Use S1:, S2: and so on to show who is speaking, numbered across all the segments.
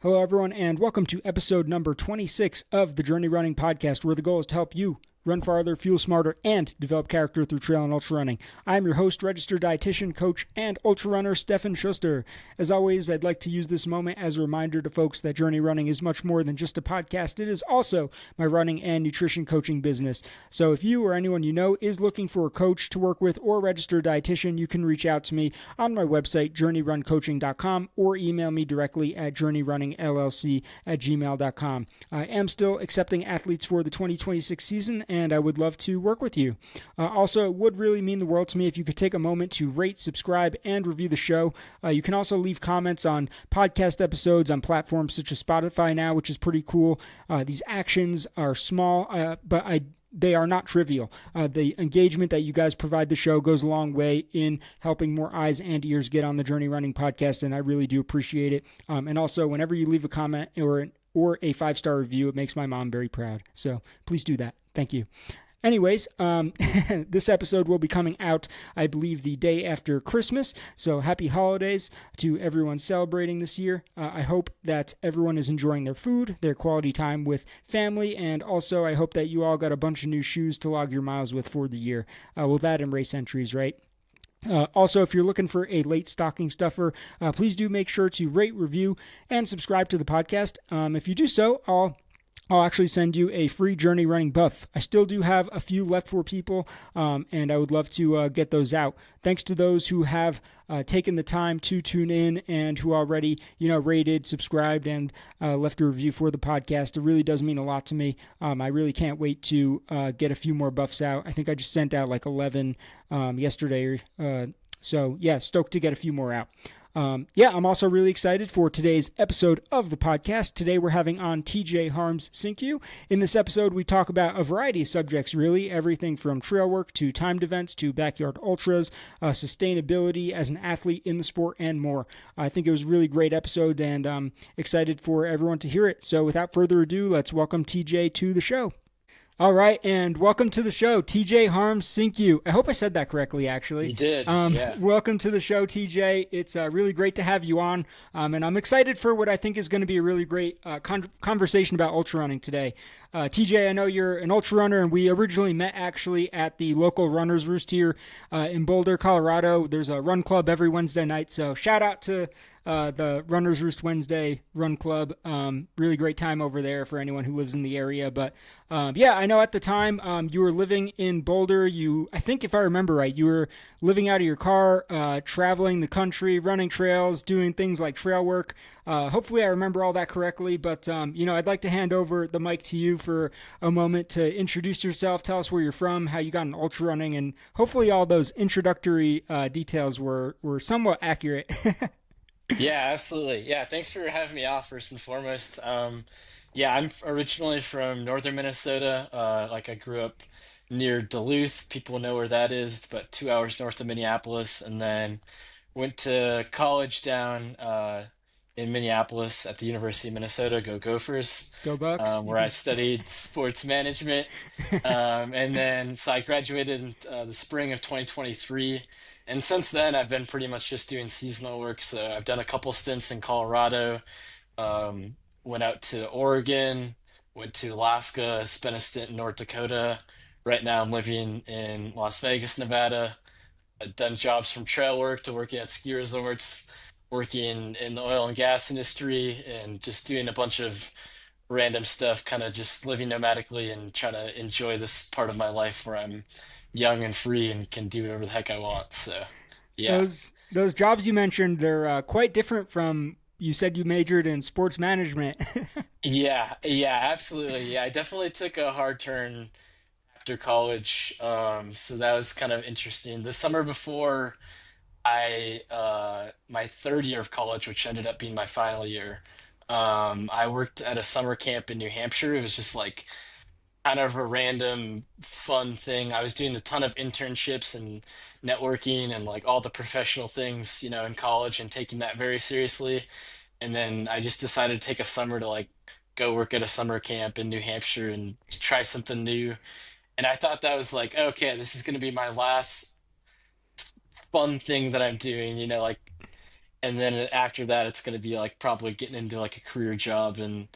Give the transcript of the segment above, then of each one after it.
S1: Hello, everyone, and welcome to episode number 26 of the Journey Running Podcast, where the goal is to help you run farther, fuel smarter, and develop character through trail and ultra running. I'm your host, registered dietitian, coach, and ultra runner Stefan Schuster. As always, I'd like to use this moment as a reminder to folks that Journey Running is much more than just a podcast. It is also my running and nutrition coaching business. So if you or anyone you know is looking for a coach to work with or a registered dietitian, you can reach out to me on my website, journeyruncoaching.com, or email me directly at journeyrunningsllc@gmail.com. I am still accepting athletes for the 2026 season, and I would love to work with you. Also, it would really mean the world to me if you could take a moment to rate, subscribe, and review the show. You can also leave comments on podcast episodes on platforms such as Spotify now, which is pretty cool. These actions are small, but they are not trivial. The engagement that you guys provide the show goes a long way in helping more eyes and ears get on the Journey Running Podcast, and I really do appreciate it. And also, whenever you leave a comment or a 5-star review, it makes my mom very proud. So please do that. Thank you. Anyways, this episode will be coming out, I believe, the day after Christmas. So happy holidays to everyone celebrating this year. I hope that everyone is enjoying their food, their quality time with family, and also I hope that you all got a bunch of new shoes to log your miles with for the year. Well, that and race entries, right? Also, if you're looking for a late stocking stuffer, please do make sure to rate, review, and subscribe to the podcast. If you do so, I'll actually send you a free Journey Running buff. I still do have a few left for people, and I would love to get those out. Thanks to those who have taken the time to tune in and who already, rated, subscribed, and left a review for the podcast. It really does mean a lot to me. I really can't wait to get a few more buffs out. I think I just sent out like 11 yesterday. So, yeah, stoked to get a few more out. I'm also really excited for today's episode of the podcast. Today we're having on TJ Harms-Synkiew. In this episode, we talk about a variety of subjects, really, everything from trail work to timed events to backyard ultras, sustainability as an athlete in the sport, and more. I think it was a really great episode, and I'm excited for everyone to hear it. So without further ado, let's welcome TJ to the show. All right, and welcome to the show, TJ Harms-Synkiew. I hope I said that correctly, actually.
S2: You did, yeah.
S1: Welcome to the show, TJ. It's really great to have you on, and I'm excited for what I think is going to be a really great conversation about ultra running today. TJ, I know you're an ultra runner, and we originally met actually at the local Runners Roost here in Boulder, Colorado. There's a run club every Wednesday night, so shout out to the Runners Roost Wednesday Run Club. Really great time over there for anyone who lives in the area. But I know at the time you were living in Boulder. I think if I remember right, you were living out of your car, traveling the country, running trails, doing things like trail work. Hopefully I remember all that correctly. But, I'd like to hand over the mic to you for a moment to introduce yourself, tell us where you're from, how you got into ultra running, and hopefully all those introductory details were somewhat accurate.
S2: Yeah, absolutely. Yeah, thanks for having me off first and foremost. I'm originally from northern Minnesota. I grew up near Duluth. People know where that is. It's about 2 hours north of Minneapolis, and then went to college down in Minneapolis at the University of Minnesota. Go Gophers!
S1: Go Bucks.
S2: Where I studied sports management. And then so I graduated in the spring of 2023. And since then, I've been pretty much just doing seasonal work. So I've done a couple stints in Colorado, went out to Oregon, went to Alaska, spent a stint in North Dakota. Right now, I'm living in Las Vegas, Nevada. I've done jobs from trail work to working at ski resorts, working in the oil and gas industry, and just doing a bunch of random stuff, kind of just living nomadically and trying to enjoy this part of my life where I'm young and free and can do whatever the heck I want. So, yeah.
S1: Those jobs you mentioned, they're quite different from, you said you majored in sports management.
S2: Yeah, absolutely. Yeah, I definitely took a hard turn after college. So that was kind of interesting. The summer before my third year of college, which ended up being my final year, I worked at a summer camp in New Hampshire. It was just like kind of a random fun thing. I was doing a ton of internships and networking and like all the professional things, in college and taking that very seriously. And then I just decided to take a summer to like go work at a summer camp in New Hampshire and try something new. And I thought that was like, okay, this is going to be my last fun thing that I'm doing, and then after that it's going to be like probably getting into like a career job. And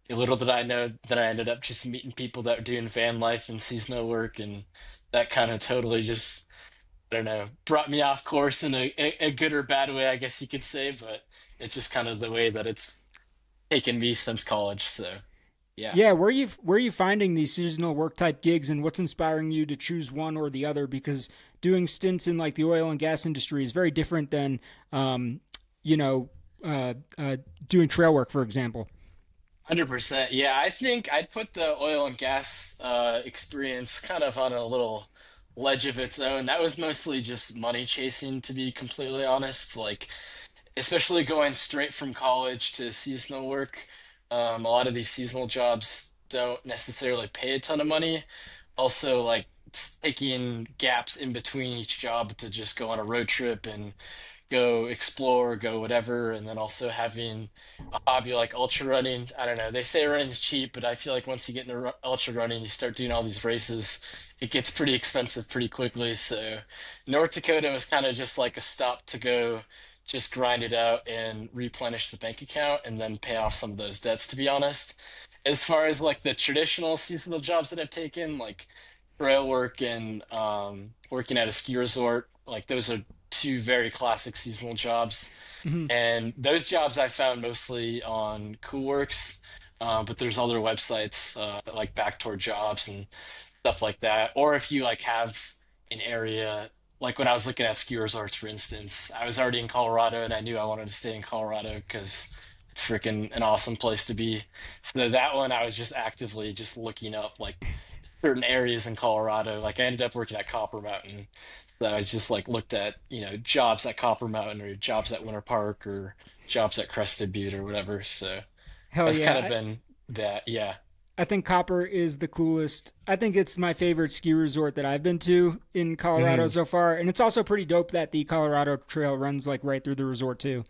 S2: little did I know that I ended up just meeting people that were doing van life and seasonal work, and that kind of totally just, I don't know, brought me off course in a good or bad way, I guess you could say. But it's just kind of the way that it's taken me since college. So yeah.
S1: Yeah, where are you finding these seasonal work type gigs, and what's inspiring you to choose one or the other? Because doing stints in like the oil and gas industry is very different than you know uh, uh, doing trail work, for example.
S2: 100%. Yeah, I think I'd put the oil and gas experience kind of on a little ledge of its own. That was mostly just money chasing, to be completely honest. Like, especially going straight from college to seasonal work. A lot of these seasonal jobs don't necessarily pay a ton of money. Also, like, taking gaps in between each job to just go on a road trip and go explore, go whatever, and then also having a hobby like ultra running. I don't know. They say running's cheap, but I feel like once you get into ultra running, you start doing all these races, it gets pretty expensive pretty quickly. So North Dakota was kind of just like a stop to go, just grind it out and replenish the bank account and then pay off some of those debts, to be honest. As far as like the traditional seasonal jobs that I've taken, like trail work and working at a ski resort, like those are two very classic seasonal jobs.
S1: Mhm.
S2: And those jobs I found mostly on Coolworks, but there's other websites like Backdoor Jobs and stuff like that. Or if you like have an area, like when I was looking at ski resorts, for instance, I was already in Colorado and I knew I wanted to stay in Colorado because it's freaking an awesome place to be. So that one I was just actively just looking up like certain areas in Colorado. Like I ended up working at Copper Mountain. So I was just like looked at, jobs at Copper Mountain or jobs at Winter Park or jobs at Crested Butte or whatever. So
S1: Hell
S2: that's
S1: yeah,
S2: kind of been that. Yeah.
S1: I think Copper is the coolest. I think it's my favorite ski resort that I've been to in Colorado
S2: Mhm.
S1: so far, and it's also pretty dope that the Colorado Trail runs like right through the resort too.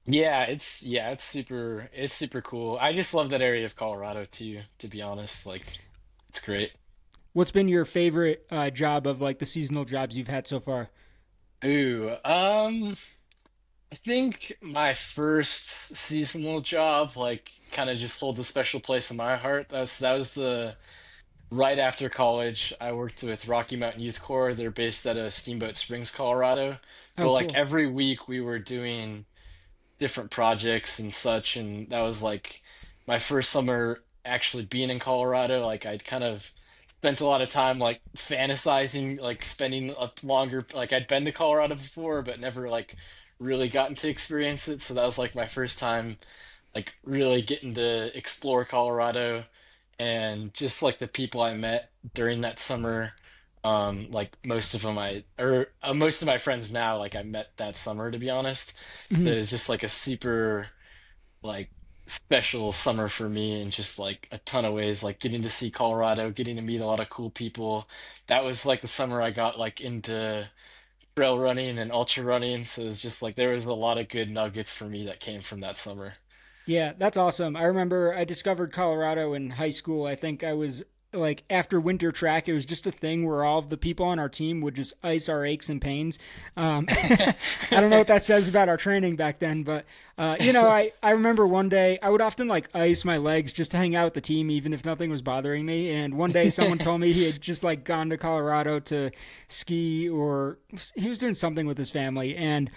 S2: Yeah, it's super cool. I just love that area of Colorado too, to be honest. Like it's great.
S1: What's been your favorite job of like the seasonal jobs you've had so far?
S2: Ooh, I think my first seasonal job, like, kind of just holds a special place in my heart. That was the right after college. I worked with Rocky Mountain Youth Corps. They're based out of Steamboat Springs, Colorado.
S1: Oh,
S2: But like
S1: cool.
S2: every week we were doing different projects and such, and that was like my first summer actually being in Colorado. Like I'd kind of spent a lot of time like fantasizing, like spending a longer, like I'd been to Colorado before, but never like really gotten to experience it. So that was like my first time like really getting to explore Colorado, and just like the people I met during that summer. Like most of my friends now, like I met that summer, to be honest.
S1: Mhm.
S2: It was just like a super like special summer for me in just like a ton of ways, like getting to see Colorado, getting to meet a lot of cool people. That was like the summer I got like into trail running and ultra running. So it's just like there was a lot of good nuggets for me that came from that summer.
S1: Yeah, that's awesome. I remember I discovered Colorado in high school. I think I was like after winter track, it was just a thing where all of the people on our team would just ice our aches and pains. I don't know what that says about our training back then, but I remember one day I would often like ice my legs just to hang out with the team, even if nothing was bothering me. And one day someone told me he had just like gone to Colorado to ski, or he was doing something with his family, and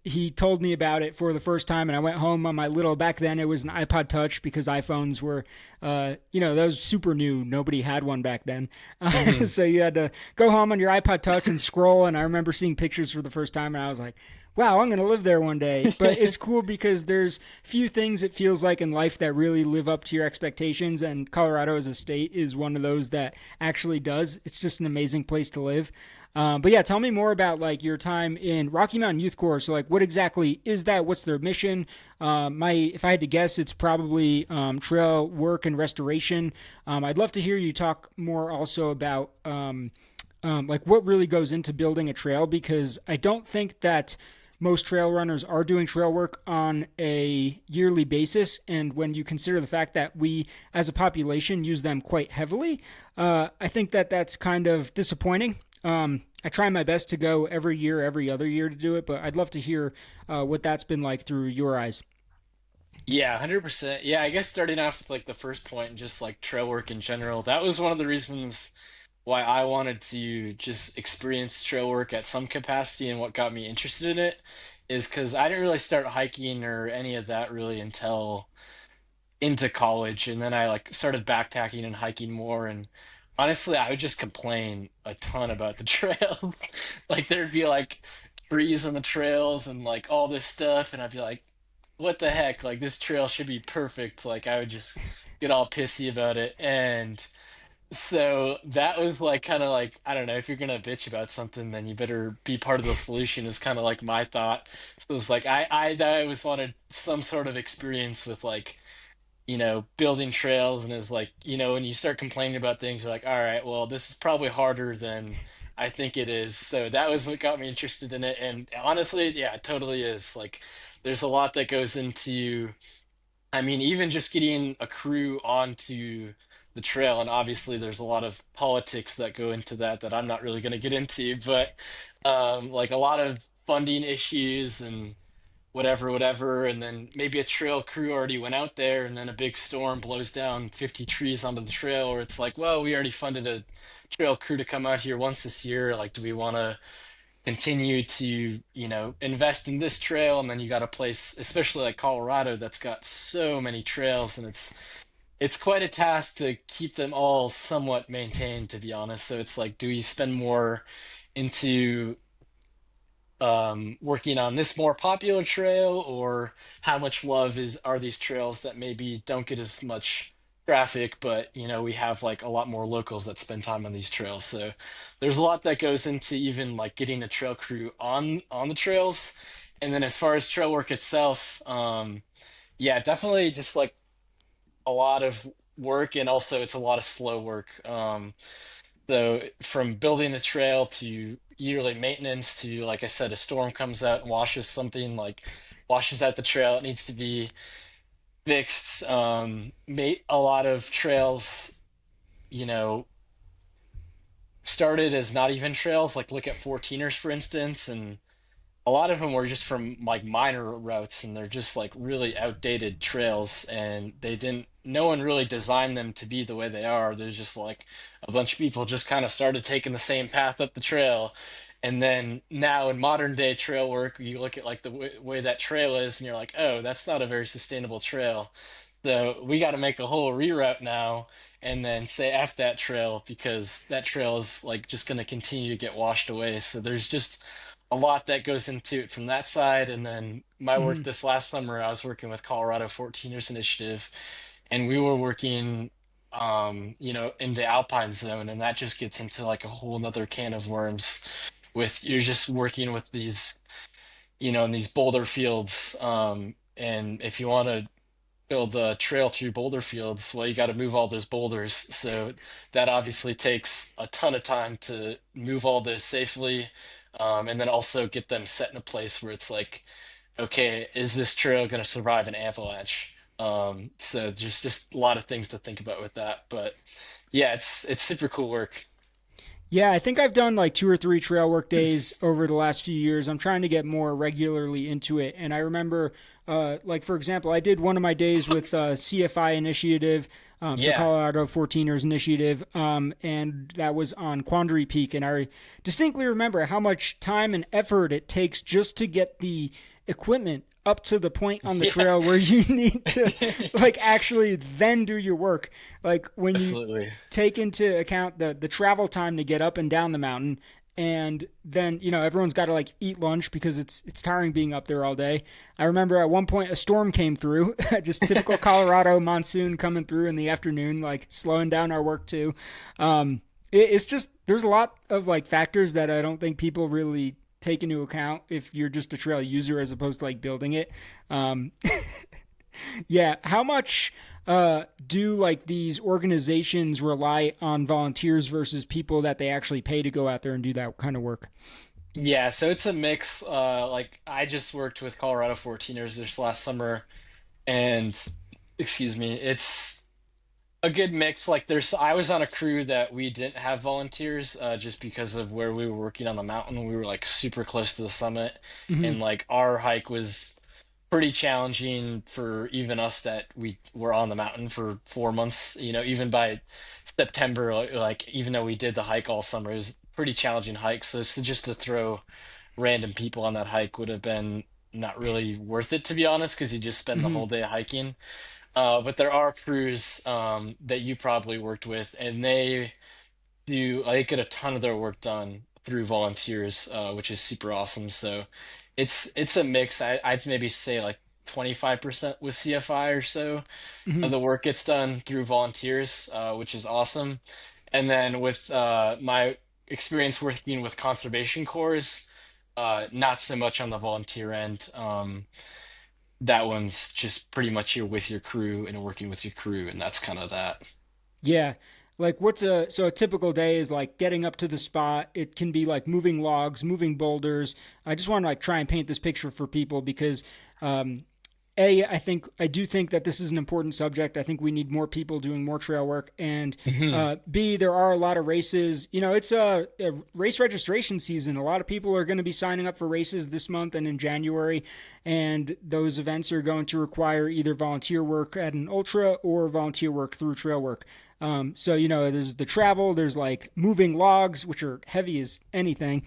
S1: he told me about it for the first time, and I went home on my little, back then it was an iPod touch, because iPhones were that was super new, nobody had one back then.
S2: Hmm.
S1: So you had to go home on your iPod touch and scroll, and I remember seeing pictures for the first time, and I was like, wow, I'm going to live there one day. But it's cool because there's few things it feels like in life that really live up to your expectations, and Colorado as a state is one of those that actually does. It's just an amazing place to live. But yeah, tell me more about like your time in Rocky Mountain Youth Corps. So like, what exactly is that? What's their mission? If I had to guess, it's probably trail work and restoration. I'd love to hear you talk more also about like what really goes into building a trail, because I don't think that most trail runners are doing trail work on a yearly basis. And when you consider the fact that we as a population use them quite heavily, I think that that's kind of disappointing. I try my best to go every year, every other year to do it, but I'd love to hear what that's been like through your eyes.
S2: Yeah, 100%. Yeah, I guess starting off with like the first point and just like trail work in general, that was one of the reasons why I wanted to just experience trail work at some capacity, and what got me interested in it is because I didn't really start hiking or any of that really until into college, and then I like started backpacking and hiking more. And honestly, I would just complain a ton about the trails. Like there'd be like trees on the trails and like all this stuff, and I'd be like, what the heck? Like this trail should be perfect. Like I would just get all pissy about it. And so that was like kind of like, I don't know, if you're gonna bitch about something, then you better be part of the solution, is kind of like my thought. So it's like I always wanted some sort of experience with like, building trails. And is like, when you start complaining about things, you're like, all right, well, this is probably harder than I think it is. So that was what got me interested in it. And honestly, yeah, it totally is. Like, there's a lot that goes into, I mean, even just getting a crew onto the trail. And obviously, there's a lot of politics that go into that that I'm not really going to get into, but like a lot of funding issues and whatever, and then maybe a trail crew already went out there, and then a big storm blows down 50 trees onto the trail, or it's like, well, we already funded a trail crew to come out here once this year. Like, do we want to continue to, invest in this trail? And then you got a place, especially like Colorado, that's got so many trails, and it's quite a task to keep them all somewhat maintained, to be honest. So it's like, do we spend more into working on this more popular trail, or how much love is are these trails that maybe don't get as much traffic, but we have like a lot more locals that spend time on these trails. So there's a lot that goes into even like getting a trail crew on the trails. And then as far as trail work itself, yeah, definitely just like a lot of work, and also it's a lot of slow work. So from building a trail to yearly maintenance to, like I said, a storm comes out and washes something, like washes out the trail, it needs to be fixed. A lot of trails, you know, started as not even trails. Like look at 14ers, for instance, and a lot of them were just from like minor routes, and they're just like really outdated trails, and they didn't no one really designed them to be the way they are. There's just like a bunch of people just kind of started taking the same path up the trail. And then now in modern day trail work, you look at like the way that trail is, and you're like, oh, that's not a very sustainable trail. So we got to make a whole reroute now, and then say F that trail, because that trail is like just going to continue to get washed away. So there's just a lot that goes into it from that side. And then my work
S1: Mhm.
S2: this last summer, I was working with Colorado 14ers Initiative, and we were working, in the Alpine zone, and that just gets into like a whole nother can of worms. With you're just working with these, in these boulder fields, and if you want to build a trail through boulder fields, well, you got to move all those boulders. So that obviously takes a ton of time to move all those safely, and then also get them set in a place where it's like, okay, is this trail going to survive an avalanche? So there's just a lot of things to think about with that. But yeah, it's super cool work.
S1: Yeah, I think I've done like 2 or 3 trail work days over the last few years. I'm trying to get more regularly into it. And I remember, like, for example, I did one of my days with CFI Initiative, so
S2: Yeah.
S1: Colorado 14ers Initiative, and that was on Quandary Peak. And I distinctly remember how much time and effort it takes just to get the equipment up to the point on the
S2: Yeah.
S1: trail where you need to like actually then do your work. Like when you
S2: Absolutely.
S1: take into account the travel time to get up and down the mountain, and then everyone's got to like eat lunch because it's tiring being up there all day. I remember at one point a storm came through, just typical Colorado monsoon coming through in the afternoon, like slowing down our work too. It's just there's a lot of like factors that I don't think people really take into account if you're just a trail user as opposed to like building it. Um, yeah, how much do like these organizations rely on volunteers versus people that they actually pay to go out there and do that kind of work?
S2: Yeah, so it's a mix. Like I just worked with Colorado 14ers this last summer, and excuse me, it's A good mix. Like I was on a crew that we didn't have volunteers, just because of where we were working on the mountain. We were like super close to the summit,
S1: Hmm.
S2: and like our hike was pretty challenging for even us that we were on the mountain for 4 months. Even by September, like even though we did the hike all summer, it was a pretty challenging hike. So just to throw random people on that hike would have been not really worth it, to be honest, because you just spend the
S1: Hmm.
S2: whole day hiking. But there are crews that you probably worked with, and they get a ton of their work done through volunteers, which is super awesome. So it's a mix. I'd maybe say like 25% with CFI or so
S1: Hmm.
S2: of the work gets done through volunteers, which is awesome. And then with my experience working with conservation corps, not so much on the volunteer end. That one's just pretty much you're with your crew and working with your crew, and that's kind of that.
S1: Yeah. Like a typical day is like getting up to the spot. It can be like moving logs, moving boulders. I just want to like try and paint this picture for people because um I do think that this is an important subject. I think we need more people doing more trail work, and
S2: Hmm.
S1: B, there are a lot of races. It's a race registration season. A lot of people are going to be signing up for races this month and in January, and those events are going to require either volunteer work at an ultra or volunteer work through trail work. So there's the travel. There's like moving logs, which are heavy as anything.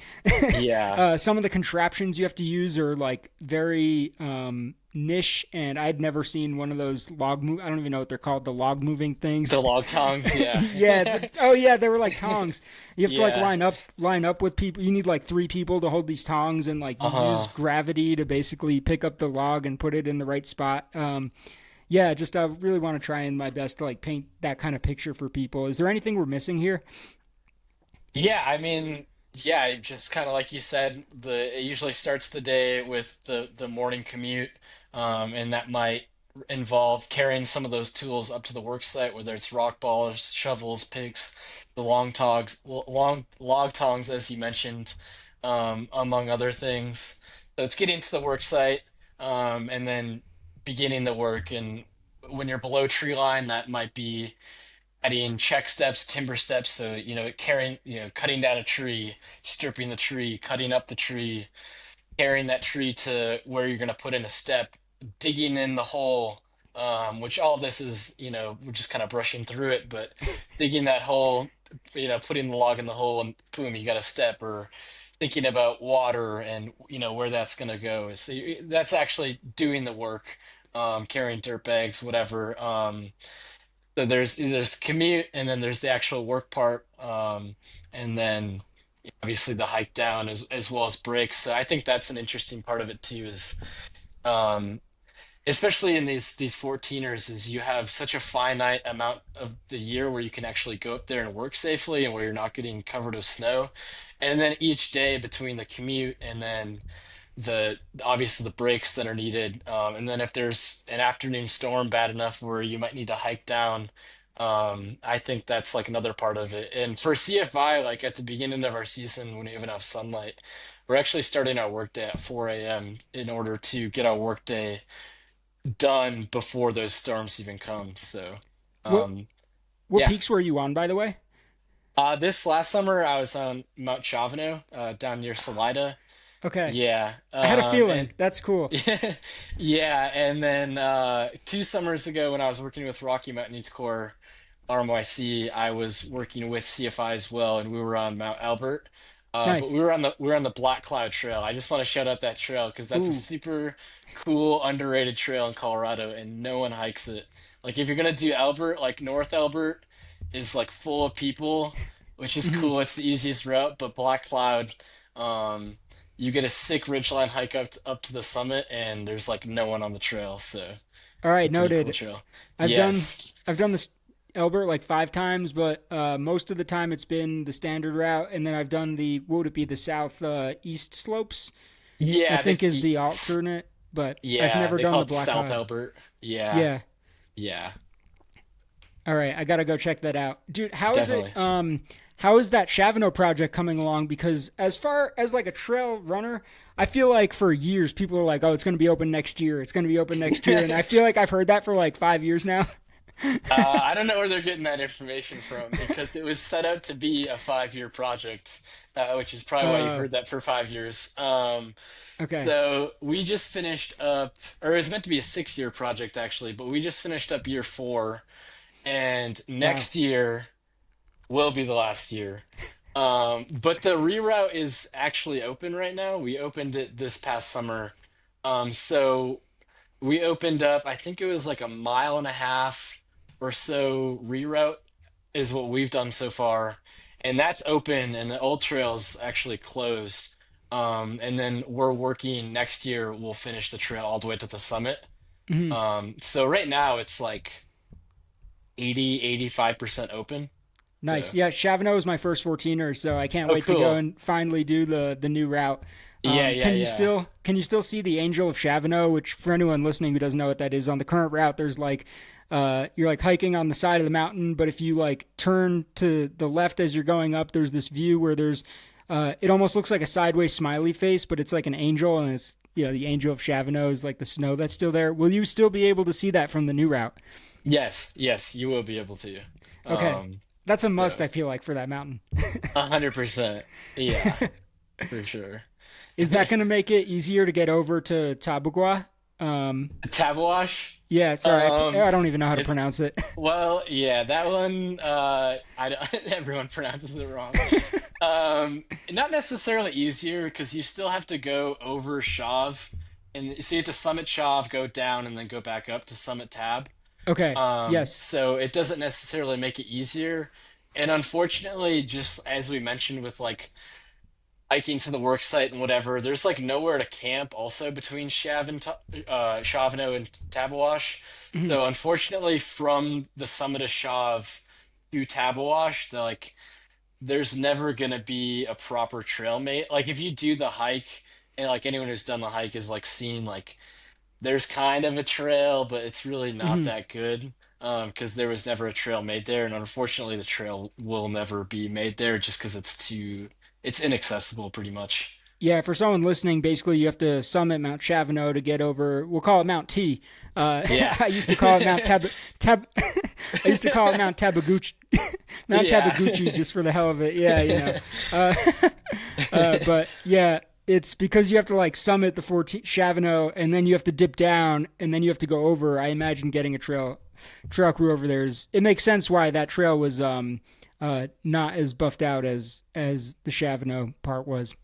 S2: Yeah.
S1: Some of the contraptions you have to use are like very niche, and I'd never seen one of those log move. I don't even know what they're called, the log moving things.
S2: The log tongs, yeah.
S1: Yeah. Oh yeah, they were like tongs. You have to like
S2: Yeah.
S1: line up with people. You need like three people to hold these tongs, and like you use
S2: Uh-huh.
S1: gravity to basically pick up the log and put it in the right spot. Yeah, just I really want to try and my best to like paint that kind of picture for people. Is there anything we're missing here?
S2: Yeah, I mean, yeah, just kind of like you said, the it usually starts the day with the morning commute, and that might involve carrying some of those tools up to the work site, whether it's rock ballers, shovels, picks, the long log tongs, as you mentioned, among other things. So it's getting to the work site, and then beginning the work. And when you're below tree line, that might be adding check steps, timber steps. So, cutting down a tree, stripping the tree, cutting up the tree, carrying that tree to where you're going to put in a step, digging in the hole, which all of this is, we're just kind of brushing through it, but digging that hole, putting the log in the hole and boom, you got a step, or thinking about water and, where that's going to go. So that's actually doing the work, carrying dirt bags, whatever. So there's the commute, and then there's the actual work part, and then obviously the hike down as well as breaks. So I think that's an interesting part of it too, is um, especially in these 14ers, is you have such a finite amount of the year where you can actually go up there and work safely and where you're not getting covered with snow. And then each day between the commute and then the obviously the breaks that are needed, and then if there's an afternoon storm bad enough where you might need to hike down, I think that's like another part of it. And for CFI, like at the beginning of our season when we have enough sunlight, we're actually starting our workday at 4 a.m. in order to get our workday done before those storms even come. So,
S1: What
S2: um,
S1: what
S2: yeah.
S1: peaks were you on, by the way?
S2: This last summer I was on Mount Chavano, down near Salida.
S1: Okay.
S2: Yeah.
S1: I had a
S2: And
S1: feeling. That's cool.
S2: yeah, and then 2 summers ago when I was working with Rocky Mountain Youth Corps RMYC, I was working with CFI as well, and we were on Mount Albert. But
S1: Nice.
S2: we were on the Black Cloud Trail. I just want to shout out that trail because that's a
S1: Ooh.
S2: super cool, underrated trail in Colorado, and no one hikes it. Like if you're gonna do Albert, like North Albert is like full of people, which is
S1: Mhm.
S2: cool. It's the easiest route, but Black Cloud, um, you get a sick ridgeline hike up to the summit, and there's like no one on the trail, so
S1: All
S2: it's a
S1: right,
S2: pretty cool
S1: noted.
S2: trail.
S1: I've done
S2: Yes.
S1: I've done this Elbert like 5 times, but most of the time it's been the standard route, and then I've done the what would it be the south east slopes? I
S2: Yeah,
S1: think is the alternate, but I've
S2: yeah,
S1: never
S2: they
S1: done
S2: call
S1: the
S2: it
S1: Black
S2: South
S1: Cloud.
S2: Albert. Yeah,
S1: Yeah.
S2: yeah,
S1: All right, I gotta go check that out, dude. How is it?
S2: definitely.
S1: How is that Chavano project coming along? Because as far as like a trail runner, I feel like for years people are like, "Oh, it's going to be open next year. It's going to be open next year," and I feel like I've heard that for like 5 years now.
S2: I don't know where they're getting that information from because it was set out to be a 5-year project, which is probably why you've
S1: Uh,
S2: heard that for 5 years.
S1: okay.
S2: So we just finished up, or it was meant to be a 6-year project actually, but we just finished up year 4, and
S1: Wow.
S2: next year will be the last year. But the reroute is actually open right now. We opened it this past summer. So we opened up, I think it was like a mile and a half or so reroute is what we've done so far. And that's open, and the old trail's actually closed. And then we're working next year, we'll finish the trail all the way to the summit.
S1: Mhm.
S2: So right now it's like 85% open.
S1: Nice.
S2: So,
S1: Yeah, Chavano was my first 14er, so I can't
S2: oh,
S1: wait to go
S2: cool.
S1: and finally do the new route.
S2: Yeah, yeah, yeah.
S1: Can you still see the Angel of Chavano? Which, for anyone listening who doesn't know what that is, on the current route, there's like you're like hiking on the side of the mountain, but if you like turn to the left as you're going up, there's this view where there's it almost looks like a sideways smiley face, but it's like an angel, and it's the Angel of Chavano is like the snow that's still there. Will you still be able to see that from the new route?
S2: Yes, yes, you will be able to.
S1: Okay,
S2: Um,
S1: that's a must.
S2: so
S1: I feel like for that mountain.
S2: 100%. Yeah, for sure.
S1: Is that going to make it easier to get over to Tabugua? Um,
S2: Tabawash.
S1: yeah, sorry,
S2: Um,
S1: I don't even know how to
S2: it's
S1: pronounce it.
S2: well, yeah, that one. I don't- everyone pronounces it wrong. Not necessarily easier because you still have to go over Shav, and so you have to summit Shav, go down, and then go back up to summit Tab.
S1: Okay, yes.
S2: So it doesn't necessarily make it easier. And unfortunately, just as we mentioned with like hiking to the work site and whatever, there's like nowhere to camp also between Shavno and Tabawash.
S1: Mhm,
S2: So unfortunately, from the summit of Shav to Tabawash, there's never gonna be a proper trail mate. Like if you do the hike, and like anyone who's done the hike is like seen like there's kind of a trail, but it's really not
S1: mhm.
S2: that good. Because there was never a trail made there, and unfortunately, the trail will never be made there just because it's inaccessible pretty much.
S1: Yeah, for someone listening, basically you have to summit Mount Chavano to get over. We'll call it Mount T.
S2: Yeah.
S1: I used to call it I used to call it Mount Tabaguchi, Mount
S2: Yeah.
S1: Tabaguchi, just for the hell of it. Yeah, Uh, but yeah, it's because you have to like summit the 14 Chavano, and then you have to dip down, and then you have to go over. I imagine getting a trail crew over there is. It makes sense why that trail was not as buffed out as the Chavano part was.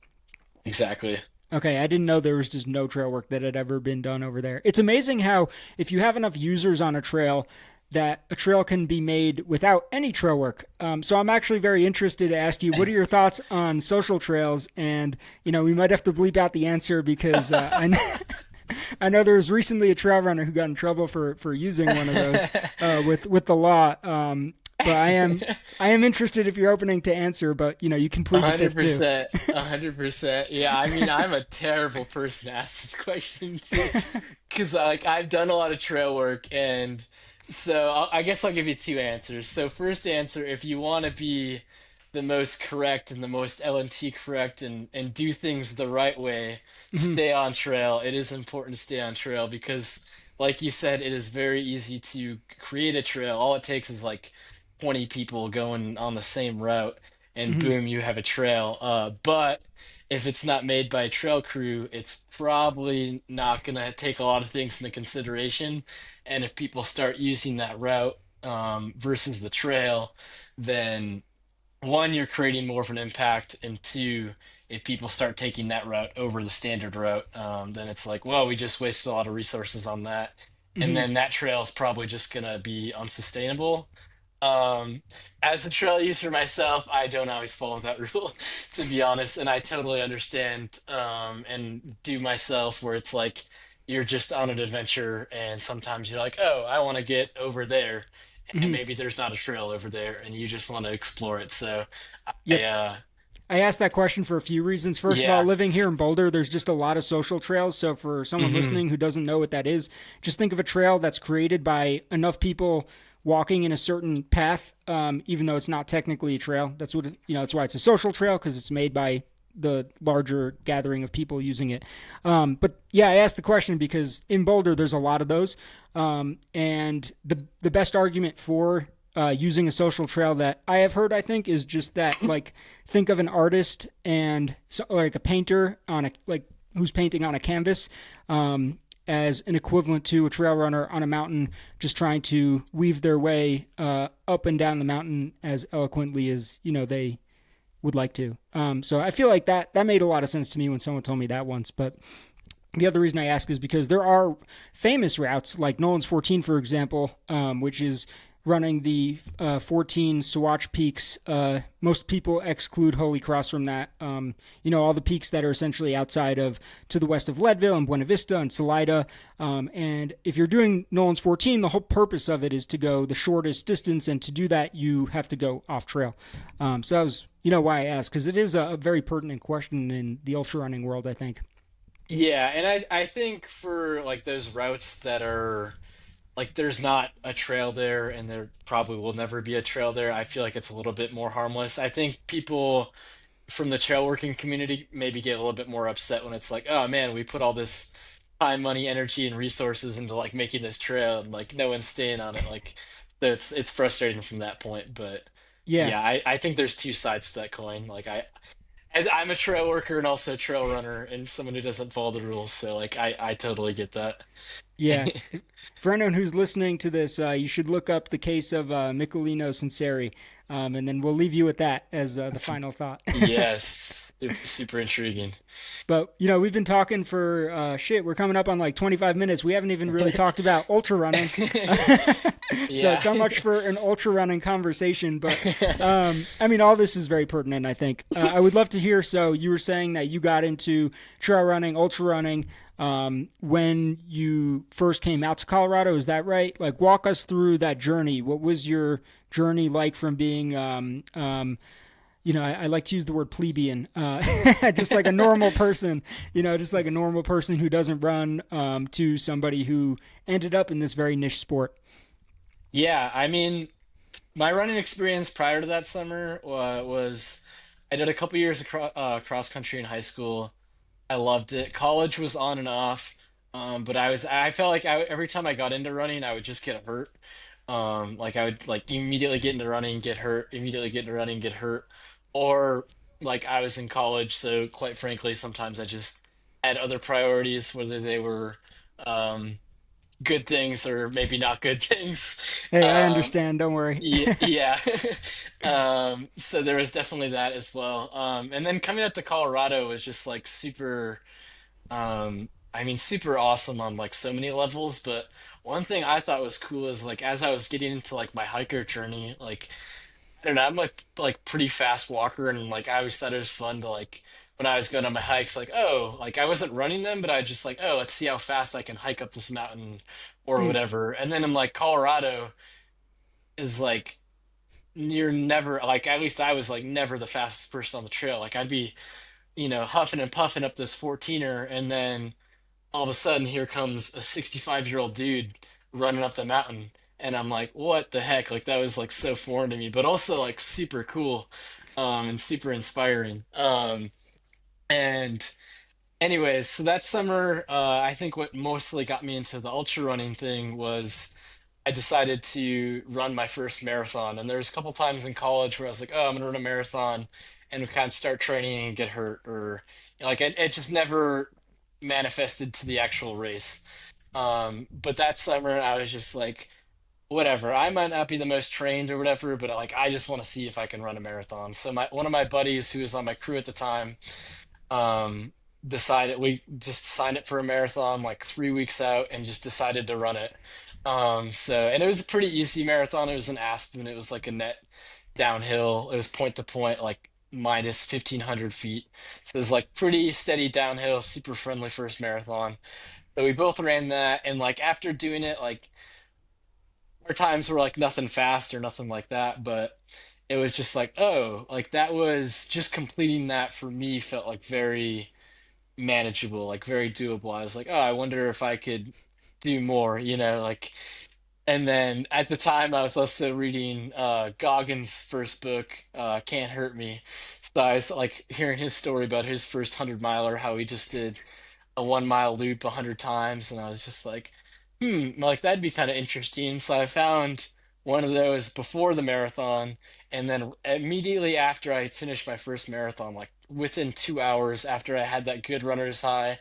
S2: Exactly.
S1: Okay, I didn't know there was just no trail work that had ever been done over there. It's amazing how if you have enough users on a trail, that a trail can be made without any trail work. So I'm actually very interested to ask you, what are your thoughts on social trails? And we might have to bleep out the answer because I know there was recently a trail runner who got in trouble for using one of those with the law. But I am interested if you're opening to answer, but you can plead the fifth too.
S2: 100%. 100%. Yeah, I mean, I'm a terrible person to ask this question to, because like I've done a lot of trail work, and so I guess I'll give you two answers. So first answer, if you want to be the most correct and the most LNT correct and do things the right way,
S1: Mhm,
S2: stay on trail. It is important to stay on trail because, like you said, it is very easy to create a trail. All it takes is like 20 people going on the same route, and
S1: mhm,
S2: boom, you have a trail. But if it's not made by a trail crew, it's probably not gonna take a lot of things into consideration. And if people start using that route versus the trail, then one, you're creating more of an impact, and two, if people start taking that route over the standard route, then it's like, well, we just wasted a lot of resources on that, and
S1: mhm.
S2: then that trail is probably just gonna be unsustainable. Um, as a trail user myself, I don't always follow that rule, to be honest, and I totally understand and do myself where it's like you're just on an adventure, and sometimes you're like, oh, I want to get over there, and
S1: Mhm.
S2: maybe there's not a trail over there, and you just want to explore it. So, I
S1: Yep. I asked that question for a few reasons. First of all,
S2: yeah,
S1: living here in Boulder, there's just a lot of social trails. So for someone
S2: hmm
S1: listening who doesn't know what that is, just think of a trail that's created by enough people walking in a certain path, even though it's not technically a trail. That's what that's why it's a social trail because it's made by the larger gathering of people using it. But yeah, I asked the question because in Boulder there's a lot of those, and the best argument for using a social trail that I have heard, I think, is just that, like, think of an artist and so, like a painter on a, like, who's painting on a canvas, as an equivalent to a trail runner on a mountain, just trying to weave their way up and down the mountain as eloquently as they would like to. So I feel like that made a lot of sense to me when someone told me that once. But the other reason I ask is because there are famous routes like Nolan's 14, for example, which is running the 14 Swatch peaks. Most people exclude Holy Cross from that. All the peaks that are essentially outside of, to the west of Leadville and Buena Vista and Salida. And if you're doing Nolan's 14, the whole purpose of it is to go the shortest distance. And to do that, you have to go off trail. So that was, why I asked, because it is a very pertinent question in the ultra running world, I think.
S2: Yeah, and I think for like those routes that are like there's not a trail there and there probably will never be a trail there, I feel like it's a little bit more harmless. I think people from the trail working community maybe get a little bit more upset when it's like, oh man, we put all this time, money, energy, and resources into like making this trail and like no one's staying on it. Like so it's frustrating from that point. But
S1: Yeah.
S2: yeah, I think there's two sides to that coin. Like as I'm a trail worker and also a trail runner and someone who doesn't follow the rules, so like I totally get that.
S1: Yeah. For anyone who's listening to this, you should look up the case of Michelino Sinceri, and then we'll leave you with that as the final thought.
S2: Yes, super intriguing.
S1: But we've been talking for shit. We're coming up on like 25 minutes. We haven't even really talked about ultra running.
S2: Yeah.
S1: So much for an ultra running conversation. But I mean, all this is very pertinent, I think. I would love to hear. So you were saying that you got into trail running, ultra running, when you first came out to Colorado. Is that right? Like, walk us through that journey. What was your journey like from being I like to use the word plebeian, just like a normal person, just like a normal person who doesn't run, to somebody who ended up in this very niche sport.
S2: Yeah, I mean, my running experience prior to that summer was I did a couple years of cross country in high school. I loved it. College was on and off, but I felt like every time I got into running, I would just get hurt. Like I would like immediately get into running, get hurt, immediately get into running, get hurt, or like I was in college, so quite frankly, sometimes I just had other priorities, whether they were um, good things or maybe not good things.
S1: Hey, I
S2: Um,
S1: understand. Don't worry.
S2: yeah, yeah. So there was definitely that as well. And then coming up to Colorado was just like super, I mean, super awesome on like so many levels. But one thing I thought was cool is like as I was getting into like my hiker journey, like I don't know, I'm like pretty fast walker, and like I always thought it was fun to like when I was going on my hikes, like oh, like I wasn't running them, but I just like oh, let's see how fast I can hike up this mountain or
S1: Mm,
S2: whatever. And then in like Colorado is like you're never like at least I was like never the fastest person on the trail. Like I'd be, huffing and puffing up this 14er and then all of a sudden here comes a 65-year-old dude running up the mountain and I'm like, what the heck? Like that was like so foreign to me, but also like super cool and super inspiring. And anyways, so that summer, I think what mostly got me into the ultra running thing was I decided to run my first marathon. And there was a couple times in college where I was like, oh, I'm gonna run a marathon, and we kind of start training and get hurt, or like it just never manifested to the actual race. But that summer I was just like, whatever. I might not be the most trained or whatever, but like I just want to see if I can run a marathon. So my one of my buddies who was on my crew at the time, um, decided we just signed up for a marathon like 3 weeks out and just decided to run it. And it was a pretty easy marathon. It was in Aspen. It was like a net downhill. It was point to point, like minus 1,500 feet. So it was like pretty steady downhill, super friendly first marathon. So we both ran that, and like after doing it, like our times were like nothing fast or nothing like that, but it was just like, oh, like that was just completing that for me felt like very manageable, like very doable. I was like, oh, I wonder if I could do more, like And then at the time, I was also reading Goggins' first book, Can't Hurt Me. So I was like hearing his story about his first 100 miler, how he just did a 1 mile loop 100 times, and I was just like, like that'd be kind of interesting. So I found one of those before the marathon, and then immediately after I finished my first marathon, like within 2 hours after I had that good runner's high,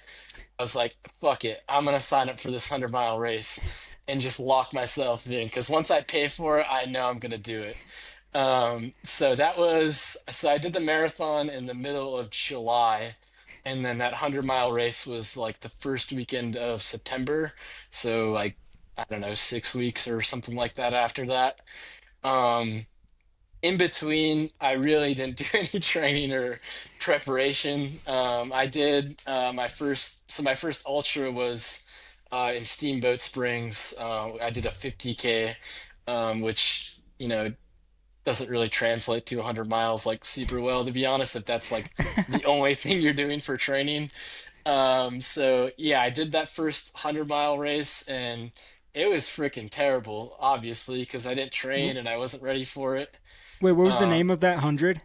S2: I was like, fuck it, I'm gonna sign up for this 100 mile race and just lock myself in because once I pay for it, I know I'm gonna do it. So I did the marathon in the middle of July, and then that 100 mile race was like the first weekend of September. So like I don't know, 6 weeks or something like that after that. Um, in between, I really didn't do any training or preparation. I did my first ultra was in Steamboat Springs. I did a 50K, which doesn't really translate to 100 miles like super well, to be honest, if that's like the only thing you're doing for training. So yeah, I did that first 100 mile race and it was freaking terrible, obviously, because I didn't train and I wasn't ready for it.
S1: Wait, what was the
S2: Uh,
S1: name of that 100?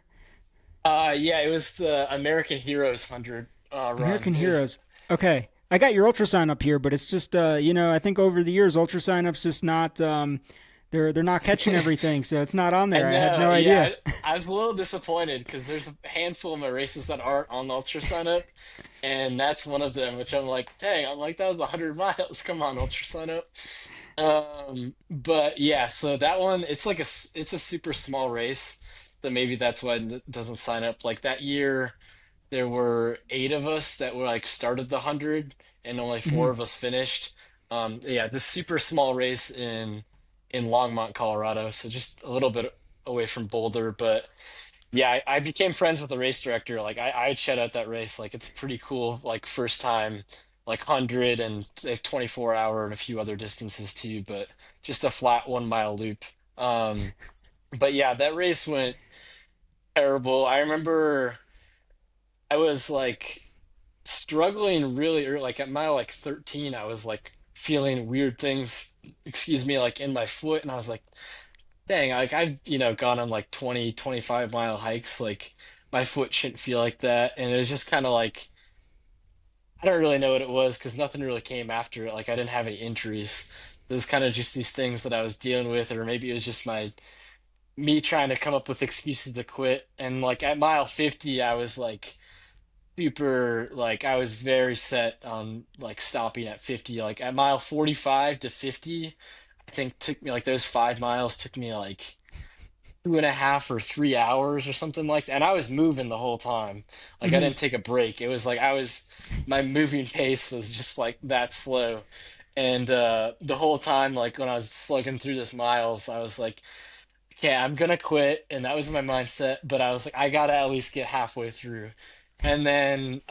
S2: yeah, it was the American Heroes 100 run.
S1: American
S2: It was,
S1: Heroes. Okay. I got your ultra sign up here, but it's just I think over the years ultra sign ups just not they're not catching everything, so it's not on
S2: I
S1: there. I had
S2: know,
S1: no idea.
S2: yeah, I was a little disappointed because there's a handful of my races that aren't on the Ultra Sign Up, and that's one of them, which I'm like, dang, I'm like, that was 100 miles. Come on, Ultra Sign Up. But yeah, so that one, it's a super small race, so maybe that's why it doesn't sign up. Like that year, there were 8 of us that were like started the 100, and only four
S1: Mhm.
S2: of us finished. Yeah, this super small race in Longmont, Colorado, so just a little bit away from Boulder. But yeah, I became friends with the race director. Like I'd shout out that race. Like it's pretty cool. Like first time, like 100 and they have 24 hour and a few other distances too, but just a flat 1 mile loop. Um, but yeah, that race went terrible. I remember I was like struggling really early. Like at mile like 13, I was like feeling weird things, excuse me, like in my foot, and I was like, dang, like I've, gone on like 20, 25 mile hikes. Like my foot shouldn't feel like that. And it was just kind of like, I don't really know what it was because nothing really came after it. Like I didn't have any injuries. It was kind of just these things that I was dealing with, or maybe it was just me trying to come up with excuses to quit. And like at mile 50, I was like super, like I was very set on like stopping at 50. Like at mile 45 to 50, I think took me like those 5 miles took me like 2.5 or 3 hours or something like that. And I was moving the whole time. Like I
S1: Mhm.
S2: didn't take a break. It was like my moving pace was just like that slow. And the whole time, like when I was slugging through this miles, I was like, okay, I'm gonna quit. And that was my mindset. But I was like, I gotta at least get halfway through. And then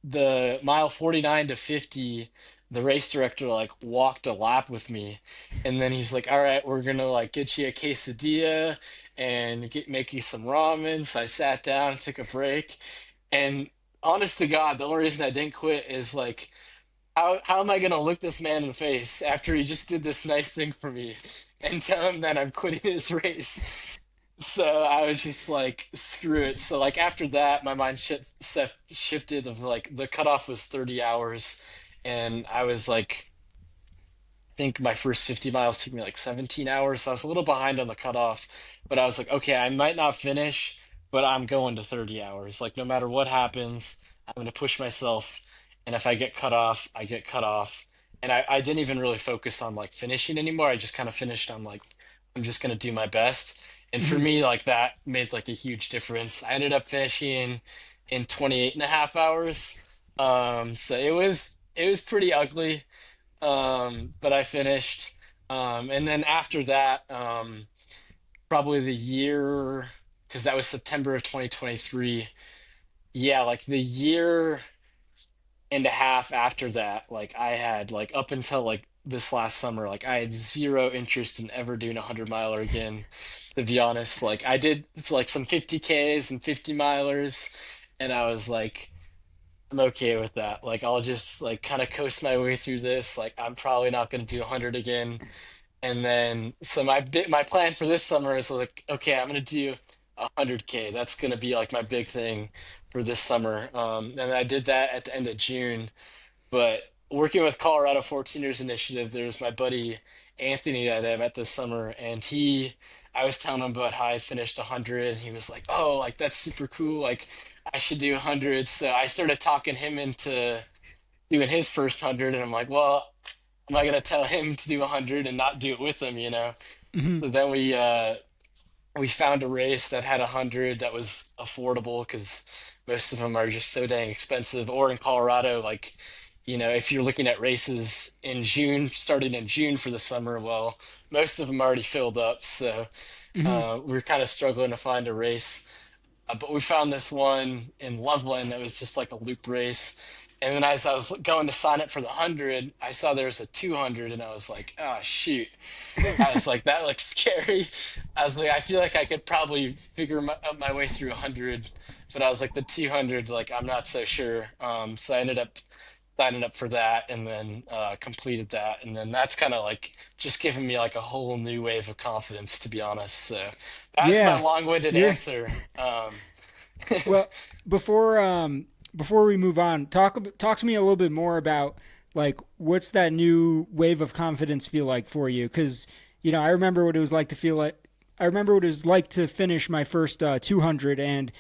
S2: the mile 49 to 50, the race director like walked a lap with me. And then he's like, all right, we're gonna like get you a quesadilla and make you some ramen. So I sat down, took a break. And honest to God, the only reason I didn't quit is like, how am I gonna look this man in the face after he just did this nice thing for me and tell him that I'm quitting his race? So I was just like, screw it. So like after that, my mind shifted of like the cutoff was 30 hours, and I was like, think my first 50 miles took me like 17 hours. So I was a little behind on the cutoff, but I was like, okay, I might not finish, but I'm going to 30 hours. Like, no matter what happens, I'm going to push myself. And if I get cut off, I get cut off. And I didn't even really focus on like finishing anymore. I just kind of finished on like, I'm just going to do my best. And for
S1: Mhm.
S2: me, like that made like a huge difference. I ended up finishing in 28 and a half hours. So it was pretty ugly, but I finished. And then after that, probably the year, because that was September of 2023. Yeah, like the year and a half after that, like I had like up until like this last summer, like I had zero interest in ever doing a 100 miler again, to be honest. Like I did it's like some 50Ks and 50 milers, and I was like, I'm okay with that. Like I'll just like kind of coast my way through this. Like I'm probably not going to do 100 again. And then, so my plan for this summer is like, okay, I'm gonna do 100K. That's gonna be like my big thing for this summer. And I did that at the end of June. But working with Colorado 14ers Initiative, there's my buddy Anthony that I met this summer, and I was telling him about how I finished 100, and he was like, "Oh, like that's super cool. Like I should do 100." So I started talking him into doing his first 100, and I'm like, "Well, am I gonna tell him to do 100 and not do it with him, you know?"
S1: Hmm.
S2: So then we found a race that had 100 that was affordable because most of them are just so dang expensive. Or in Colorado, like, if you're looking at races in June, starting in June for the summer, well, most of them already filled up. So
S1: Hmm.
S2: we're kind of struggling to find a race. But we found this one in Loveland that was just like a loop race. And then as I was going to sign up for the 100, I saw there was a 200, and I was like, oh, shoot. I was like, that looks scary. I was like, I feel like I could probably figure out my way through 100, but I was like, the 200, like, I'm not so sure. So I ended up signing up for that and then completed that. And then that's kind of like just giving me like a whole new wave of confidence, to be honest. So that's my
S1: Yeah,
S2: long-winded
S1: you're
S2: answer.
S1: well. Before we move on, talk to me a little bit more about like what's that new wave of confidence feel like for you? Because I remember what it was like to feel like. I remember what it was like to finish my first 200, and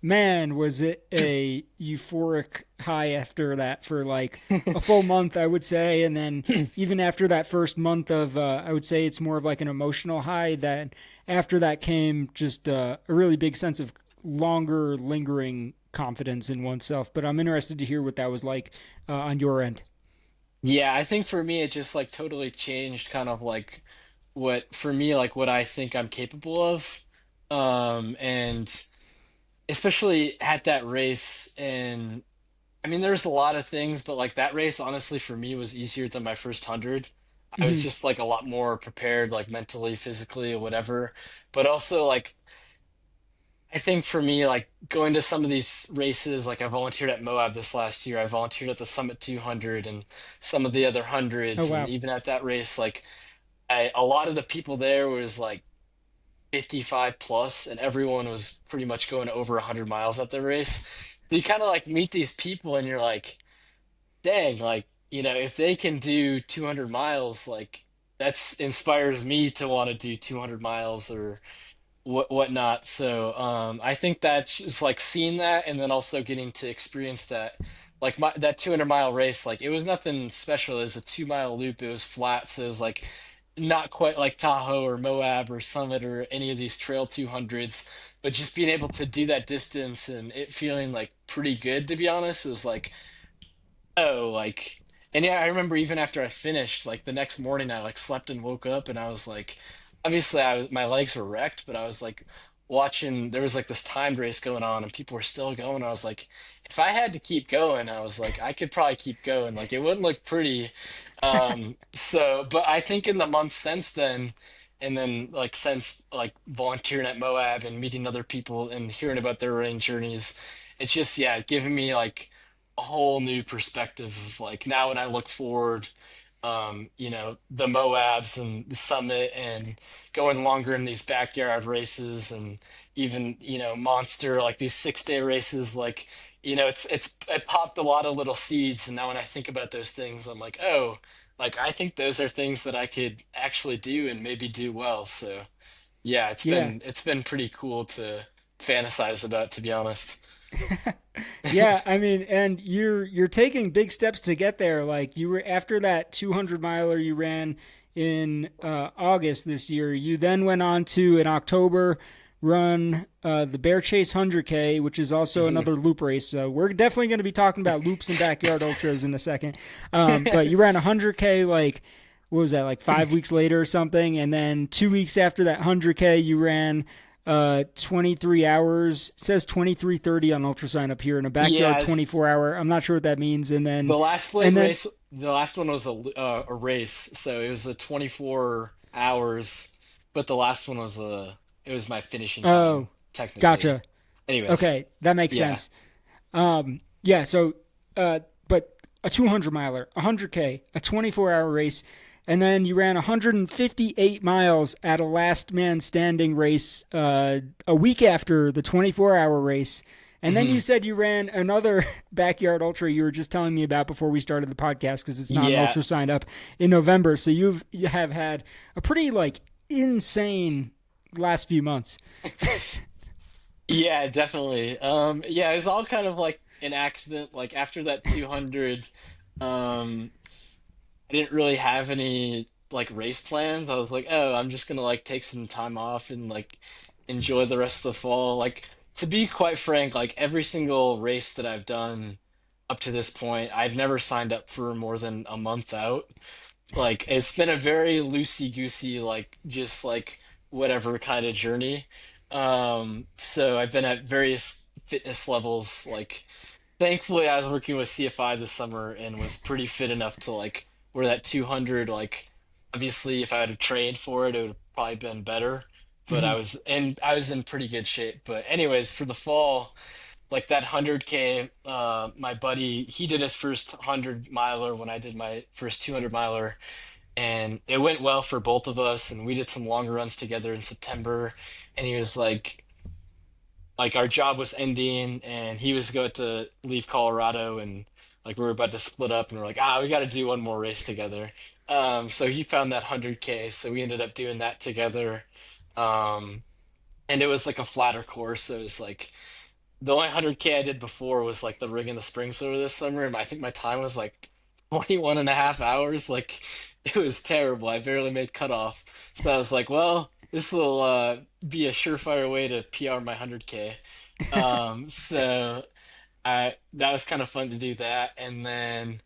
S1: man, was it a euphoric high after that for like a full month, I would say. And then even after that first month of, I would say it's more of like an emotional high. That after that came just a really big sense of longer, lingering confidence in oneself. But I'm interested to hear what that was like on your end.
S2: Yeah, I think for me, it just like totally changed kind of like for me, like what I think I'm capable of. And especially at that race. And I mean, there's a lot of things, but like that race, honestly, for me was easier than my first 100. I was
S1: Hmm.
S2: just like a lot more prepared, like mentally, physically, or whatever. But also, like, I think for me, like going to some of these races, like I volunteered at Moab this last year. I volunteered at the Summit 200 and some of the other
S1: Oh
S2: hundreds. And
S1: wow.
S2: even at that race, like a lot of the people there was like 55 plus, and everyone was pretty much going over 100 miles at the race. So you kind of like meet these people, and you're like, dang, like, if they can do 200 miles, like that's inspires me to want to do 200 miles or whatnot. So I think that's just like seeing that and then also getting to experience that. Like that 200-mile race, like it was nothing special. It was a 2-mile loop. It was flat, so it was like not quite like Tahoe or Moab or Summit or any of these trail 200s, but just being able to do that distance and it feeling like pretty good, to be honest. It was like, oh, like, and yeah, I remember even after I finished, like the next morning, I like slept and woke up, and I was like, obviously, my legs were wrecked, but I was like watching. There was like this timed race going on, and people were still going. I was like, if I had to keep going, I was like, I could probably keep going. Like, it wouldn't look pretty. So, but I think in the months since then, and then like since like volunteering at Moab and meeting other people and hearing about their running journeys, it's just yeah, giving me like a whole new perspective of like now when I look forward, the Moabs and the Summit and going longer in these backyard races and even, Monster, like these 6-day races, like, it popped a lot of little seeds. And now when I think about those things, I'm like, oh, like I think those are things that I could actually do and maybe do well. So yeah, it's
S1: Yeah.
S2: been it's been pretty cool to fantasize about, to be honest.
S1: Yeah, I mean, and you're taking big steps to get there. Like you were after that 200 miler you ran in August this year. You then went on to in October run the Bear Chase 100K, which is also another loop race. So we're definitely going to be talking about loops and backyard ultras in a second. But you ran 100K like what was that like 5 weeks later or something, and then 2 weeks after that 100K you ran 23 hours. It says 23:30 on ultrasign up here in a backyard
S2: Yeah,
S1: 24 hour. I'm not sure what that means. And then
S2: the last leg
S1: and then
S2: race, the last one was a race, so it was a 24 hours, but the last one was it was my finishing time
S1: oh,
S2: technically.
S1: gotcha.
S2: Anyways,
S1: Okay, that makes
S2: yeah.
S1: sense. Yeah, so but a 200 miler, a 100K, a 24-hour race, and then you ran 158 miles at a last man standing race a week after the 24-hour race. And then
S2: Hmm.
S1: you said you ran another backyard ultra you were just telling me about before we started the podcast, because it's not an
S2: Yeah.
S1: ultra signed up in November. So you have had a pretty like insane last few months.
S2: Yeah, definitely. Yeah, it was all kind of like an accident. Like after that 200, um, I didn't really have any like race plans. I was like, oh, I'm just gonna like take some time off and like enjoy the rest of the fall. Like to be quite frank, like every single race that I've done up to this point, I've never signed up for more than a month out. Like it's been a very loosey goosey, like just like whatever kind of journey. So I've been at various fitness levels. Like thankfully, I was working with CFI this summer and was pretty fit enough to like where that 200. Like obviously, if I had have trained for it, it would have probably been better. But
S1: Hmm.
S2: I was in pretty good shape. But anyways, for the fall, like that 100K, my buddy, he did his first 100 miler when I did my first 200 miler, and it went well for both of us. And we did some longer runs together in September. And he was like our job was ending, and he was going to leave Colorado, and like we were about to split up, and we're like, we got to do one more race together. So he found that 100K, so we ended up doing that together. Um, and it was like a flatter course, so it was like the only 100K I did before was like the rig in the Springs over this summer, and I think my time was like 21 and a half hours. Like it was terrible. I barely made cutoff. So I was like, well, this will be a surefire way to PR my 100K. So I that was kind of fun to do that. And then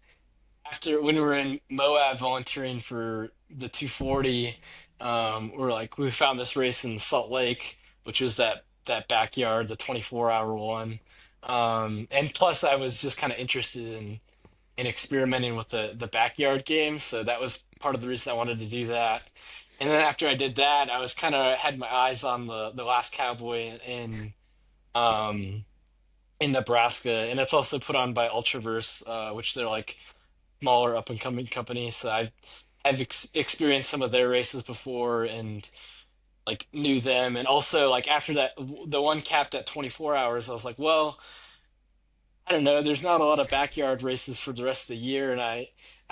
S2: after when we were in Moab volunteering for the 240, we're like we found this race in Salt Lake, which was that backyard, the 24-hour one. And plus, I was just kind of interested in experimenting with the backyard game, so that was part of the reason I wanted to do that. And then after I did that, I was kind of had my eyes on the Last Cowboy um in Nebraska, and it's also put on by Ultraverse, which they're like smaller up and coming company. So I've experienced some of their races before and like knew them. And also like after that, the one capped at 24 hours, I was like, well, I don't know. There's not a lot of backyard races for the rest of the year, and I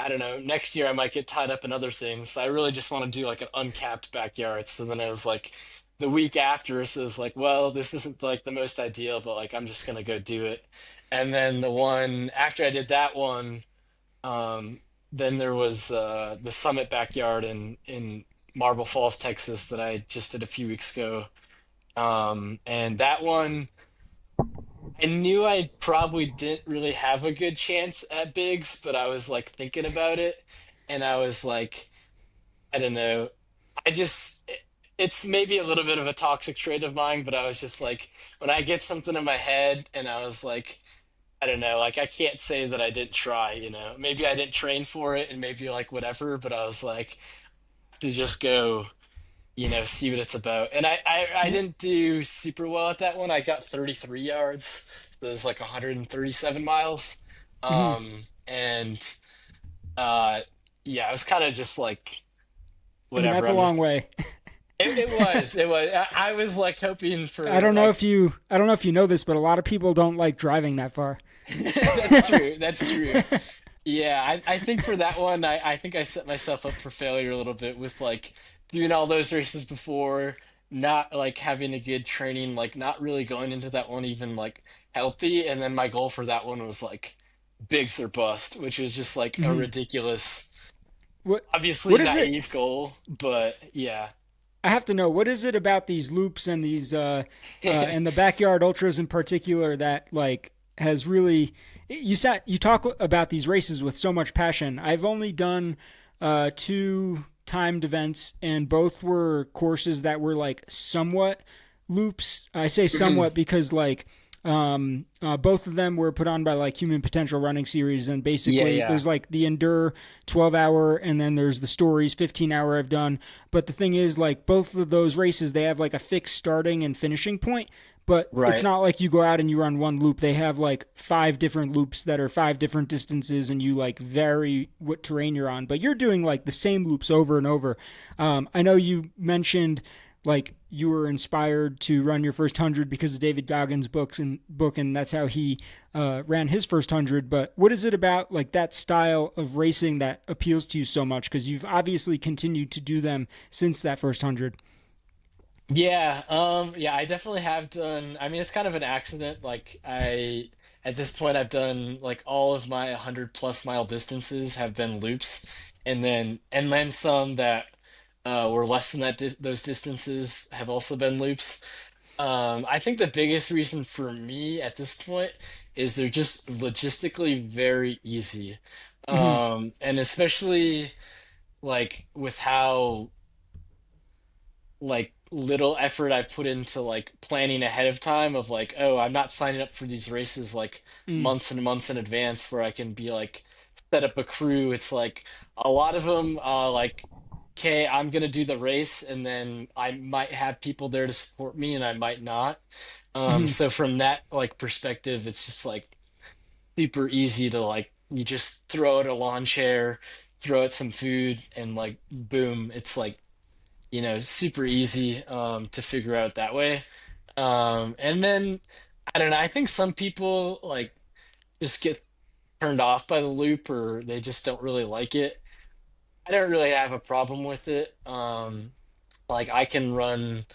S2: don't know. Next year I might get tied up in other things. So I really just want to do like an uncapped backyard. So then I was like, the week after, so it was like, well, this isn't like the most ideal, but like I'm just gonna go do it. And then the one after I did that one. Um, then there was the Summit Backyard in Marble Falls, Texas, that I just did a few weeks ago. And that one, I knew I probably didn't really have a good chance at bigs, but I was like thinking about it, and I was like, I don't know. It's maybe a little bit of a toxic trait of mine, but I was just like, when I get something in my head, and I was like, I don't know, like I can't say that I didn't try, you know. Maybe I didn't train for it and maybe like whatever, but I was like to just go, see what it's about. And I didn't do super well at that one. I got 33 yards. So it was like 137 miles.
S1: Hmm.
S2: And uh yeah, it was kind of just like
S1: I mean,
S2: whatever.
S1: that's a long way.
S2: It was. I was like hoping
S1: I
S2: for
S1: don't know
S2: like
S1: if you I don't know if you know this, but a lot of people don't like driving that far.
S2: that's true. That's true. Yeah, I think for that one, I think I set myself up for failure a little bit with like doing all those races before, not like having a good training, like not really going into that one even like healthy. And then my goal for that one was like bigs or bust, which was just like a
S1: Hmm.
S2: ridiculous,
S1: What
S2: obviously
S1: what is it?
S2: naive goal, but yeah.
S1: I have to know, what is it about these loops and these and the backyard ultras in particular that like has really you talk about these races with so much passion. I've only done two timed events, and both were courses that were like somewhat loops. I say somewhat because like both of them were put on by like Human Potential Running Series, and
S2: Yeah,
S1: basically
S2: yeah.
S1: there's like the Endure 12-hour, and then there's the Stories 15-hour I've done. But the thing is, like both of those races, they have like a fixed starting and finishing point, but it's
S2: Right.
S1: not like you go out and you run one loop. They have like 5 different loops that are 5 different distances, and you like vary what terrain you're on. But you're doing like the same loops over and over. I know you mentioned like you were inspired to run your first 100 because of David Goggins' book, and that's how he ran his first 100. But what is it about like that style of racing that appeals to you so much? Because you've obviously continued to do them since that first 100.
S2: Yeah, I definitely have done. I mean, it's kind of an accident. At this point, I've done like all of my 100 plus mile distances have been loops, and then some that were less than those distances have also been loops. I think the biggest reason for me at this point is they're just logistically very easy.
S1: Mm-hmm.
S2: And especially like with how like little effort I put into like planning ahead of time of like, oh, I'm not signing up for these races like
S1: Mm.
S2: months and months in advance where I can be like set up a crew. It's like a lot of them like, okay, I'm gonna do the race and then I might have people there to support me and I might not.
S1: Mm-hmm.
S2: So from that like perspective, it's just like super easy to like you just throw it a lawn chair, throw it some food, and like boom, it's like super easy to figure out that way. And then I don't know, I think some people like just get turned off by the loop or they just don't really like it. I don't really have a problem with it. Like I can run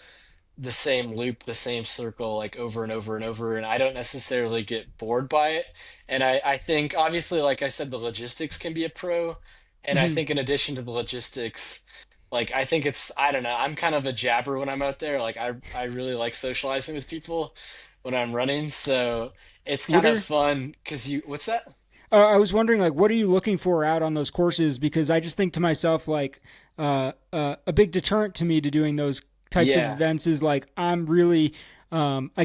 S2: the same loop, the same circle, like over and over and over, and I don't necessarily get bored by it. And I think obviously, like I said, the logistics can be a pro. And I
S1: Mm-hmm.
S2: think in addition to the logistics, like I think I don't know, I'm kind of a jabber when I'm out there. Like I really like socializing with people when I'm running. So it's
S1: What
S2: kind of
S1: are
S2: fun because what's that?
S1: I was wondering, like, what are you looking for out on those courses? Because I just think to myself, like, a big deterrent to me to doing those types of
S2: Yeah.
S1: events is like I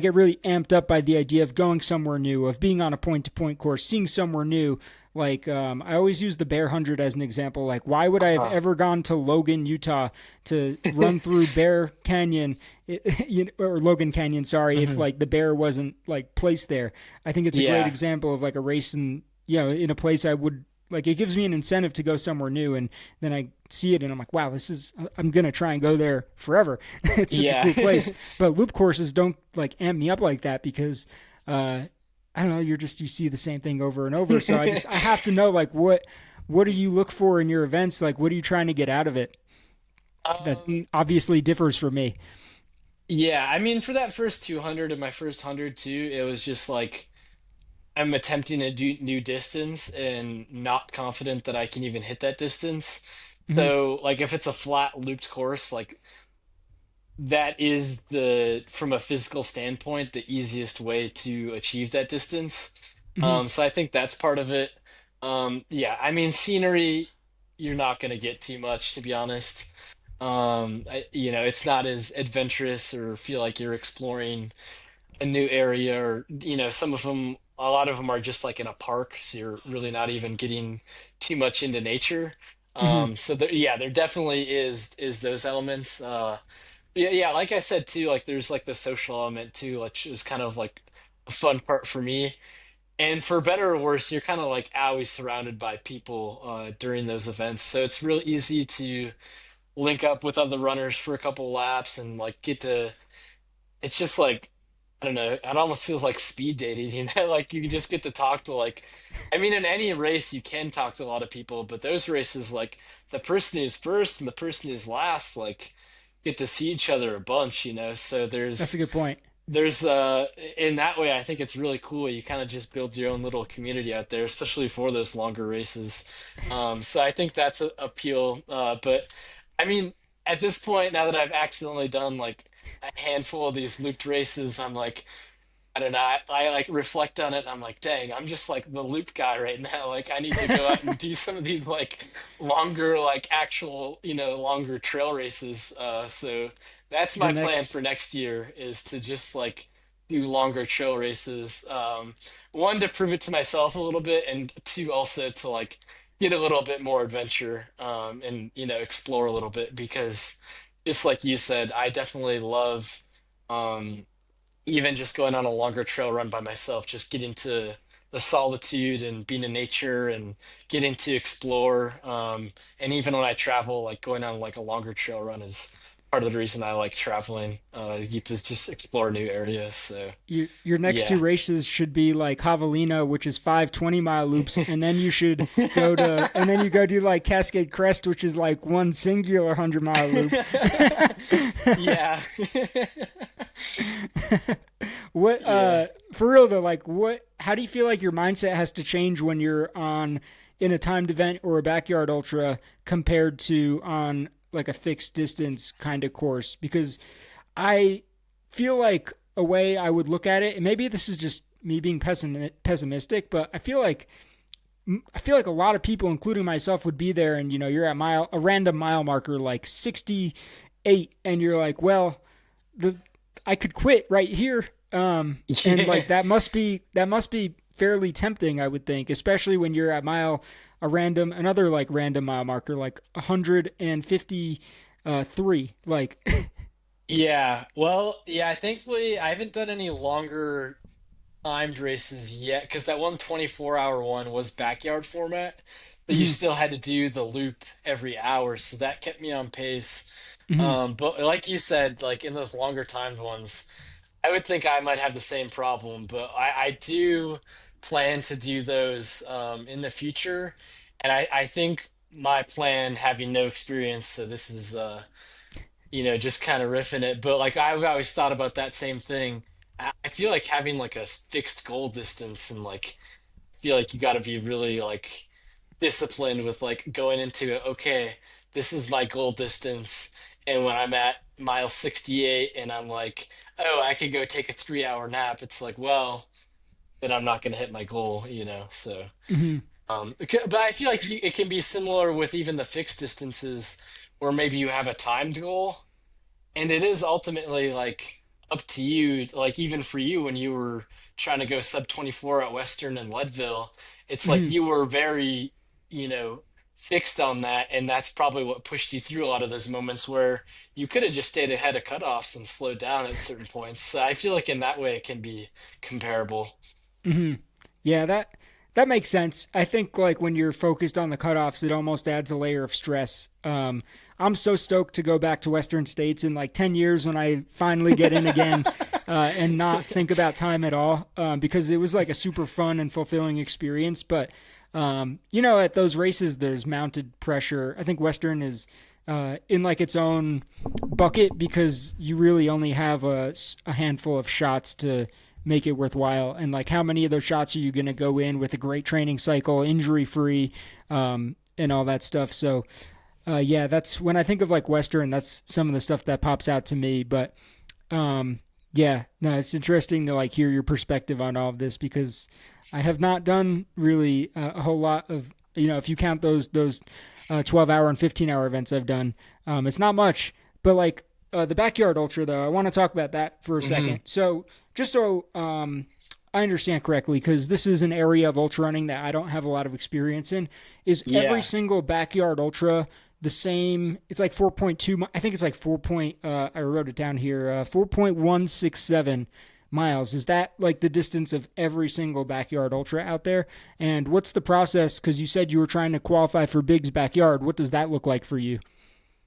S1: get really amped up by the idea of going somewhere new, of being on a point to point course, seeing somewhere new. Like, I always use the Bear 100 as an example. Like, why would I have
S2: Uh,
S1: ever gone to Logan, Utah to run through Bear Canyon, or Logan Canyon, sorry, if
S2: mhm.
S1: like the bear wasn't like placed there? I think it's a great
S2: Yeah.
S1: example of like a race in in a place I would like. It gives me an incentive to go somewhere new, and then I see it and I'm like, wow, this is I'm gonna try and go there forever. It's such a
S2: Yeah.
S1: cool place. But loop courses don't like amp me up like that because I don't know, you see the same thing over and over. So I have to know like what do you look for in your events? Like what are you trying to get out of it? That
S2: Um,
S1: obviously differs from me.
S2: Yeah, I mean, for that first 200 and my first 100 too, it was just like I'm attempting a new distance and not confident that I can even hit that distance.
S1: Hmm.
S2: So, like, if it's a flat looped course, like that is from a physical standpoint, the easiest way to achieve that distance.
S1: Hmm.
S2: So I think that's part of it. Yeah, I mean, scenery, you're not going to get too much, to be honest. It's not as adventurous or feel like you're exploring a new area or a lot of them are just like in a park, so you're really not even getting too much into nature.
S1: Hmm.
S2: So there definitely is those elements. Yeah, like I said too, like there's like the social element too, which is kind of like a fun part for me. And for better or worse, you're kind of like always surrounded by people during those events, so it's real easy to link up with other runners for a couple laps and like get to it's just like I don't know, it almost feels like speed dating, you know, like you just get to talk to like I mean in any race you can talk to a lot of people, but those races like the person who's first and the person who's last like get to see each other a bunch, you know. So
S1: That's a good point.
S2: there's in that way I think it's really cool. You kind of just build your own little community out there, especially for those longer races. So I think that's a appeal. But I mean, at this point, now that I've accidentally done like a handful of these looped races, I'm like, I don't know. I like reflect on it and I'm like, dang, I'm just like the loop guy right now. Like I need to go out and do some of these like longer, like actual, longer trail races. So that's
S1: The
S2: my plan
S1: next
S2: for next year is to just like do longer trail races. One to prove it to myself a little bit, and two also to like get a little bit more adventure, and explore a little bit because just like you said, I definitely love. Um, even just going on a longer trail run by myself, just getting to the solitude and being in nature and getting to explore. And even when I travel, like going on like a longer trail run is part of the reason I like traveling. You get to just explore new areas. So
S1: Your next two
S2: yeah.
S1: races should be like Javelina, which is 5 20-mile loops, and then you should go to and then you go do like Cascade Crest, which is like one singular 100-mile loop.
S2: Yeah.
S1: What
S2: Yeah.
S1: for real though, like what how do you feel like your mindset has to change when you're on in a timed event or a backyard ultra compared to on like a fixed distance kind of course? Because I feel like a way I would look at it, and maybe this is just me being pessimistic, but I feel like a lot of people, including myself, would be there, and you're at a random mile marker like 68, and you're like, well, the I could quit right here, and
S2: Yeah.
S1: like that must be fairly tempting, I would think, especially when you're at another like random mile marker like 153, like.
S2: Yeah. Well, yeah, thankfully I haven't done any longer timed races yet because that one 24-hour one was backyard format. So you
S1: Mhm,
S2: still had to do the loop every hour, so that kept me on pace.
S1: mhm,
S2: But like you said, like in those longer timed ones, I would think I might have the same problem, but I do plan to do those in the future. And I think my plan, having no experience, so this is just kind of riffing it, but like I've always thought about that same thing. I feel like having like a fixed goal distance and like I feel like you got to be really like disciplined with like going into it. Okay, this is my goal distance, and when I'm at mile 68 and I'm like, oh, I could go take a 3 hour nap. It's like, well, then I'm not going to hit my goal. So,
S1: mhm,
S2: but I feel like it can be similar with even the fixed distances, where maybe you have a timed goal and it is ultimately like up to you, like even for you when you were trying to go sub 24 at Western and Leadville, it's like
S1: mhm,
S2: you were very, you know, fixed on that. And that's probably what pushed you through a lot of those moments where you could have just stayed ahead of cutoffs and slowed down at certain points. So I feel like in that way it can be comparable.
S1: mhm. Yeah, that makes sense. I think like when you're focused on the cutoffs, it almost adds a layer of stress. I'm so stoked to go back to Western States in like 10 years when I finally get in again, and not think about time at all, because it was like a super fun and fulfilling experience. But at those races, there's mounted pressure. I think Western is in like its own bucket because you really only have a handful of shots to make it worthwhile. And like, how many of those shots are you going to go in with a great training cycle, injury free, and all that stuff? So, yeah, that's when I think of like Western, that's some of the stuff that pops out to me. But yeah, no, it's interesting to like hear your perspective on all of this because I have not done really a whole lot of if you count those 12-hour and 15-hour events I've done, it's not much. But like the backyard ultra though, I want to talk about that for a
S2: Hmm.
S1: second. So just so I understand correctly, because this is an area of ultra running that I don't have a lot of experience in, is every
S2: Yeah.
S1: single backyard ultra the same? It's like 4.2. I think it's like 4. I wrote it down here. 4.167 miles. Is that like the distance of every single backyard ultra out there? And what's the process? Because you said you were trying to qualify for Big's backyard. What does that look like for you?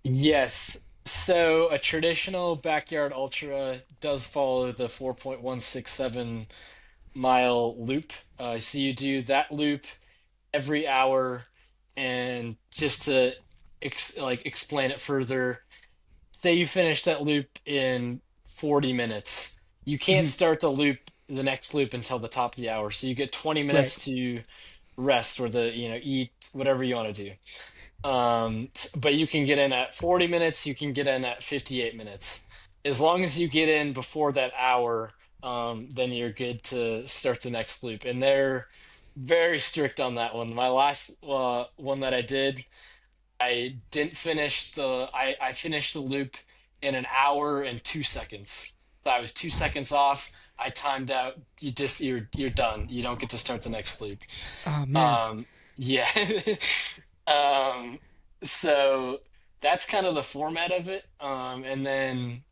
S2: Yes. So a traditional backyard ultra does follow the 4.167-mile loop. So you do that loop every hour, and just to explain it further, say you finish that loop in 40 minutes. You can't
S1: Mm-hmm.
S2: start the next loop until the top of the hour. So you get 20
S1: Right.
S2: minutes to rest or eat whatever you want to do. But you can get in at 40 minutes, you can get in at 58 minutes. As long as you get in before that hour, then you're good to start the next loop. And they're very strict on that one. My last one that I did, I didn't finish I finished the loop in an hour and 2 seconds. So I was 2 seconds off. I timed out. You're done. You don't get to start the next loop.
S1: Oh man.
S2: Um, yeah. Um, so that's kind of the format of it. And then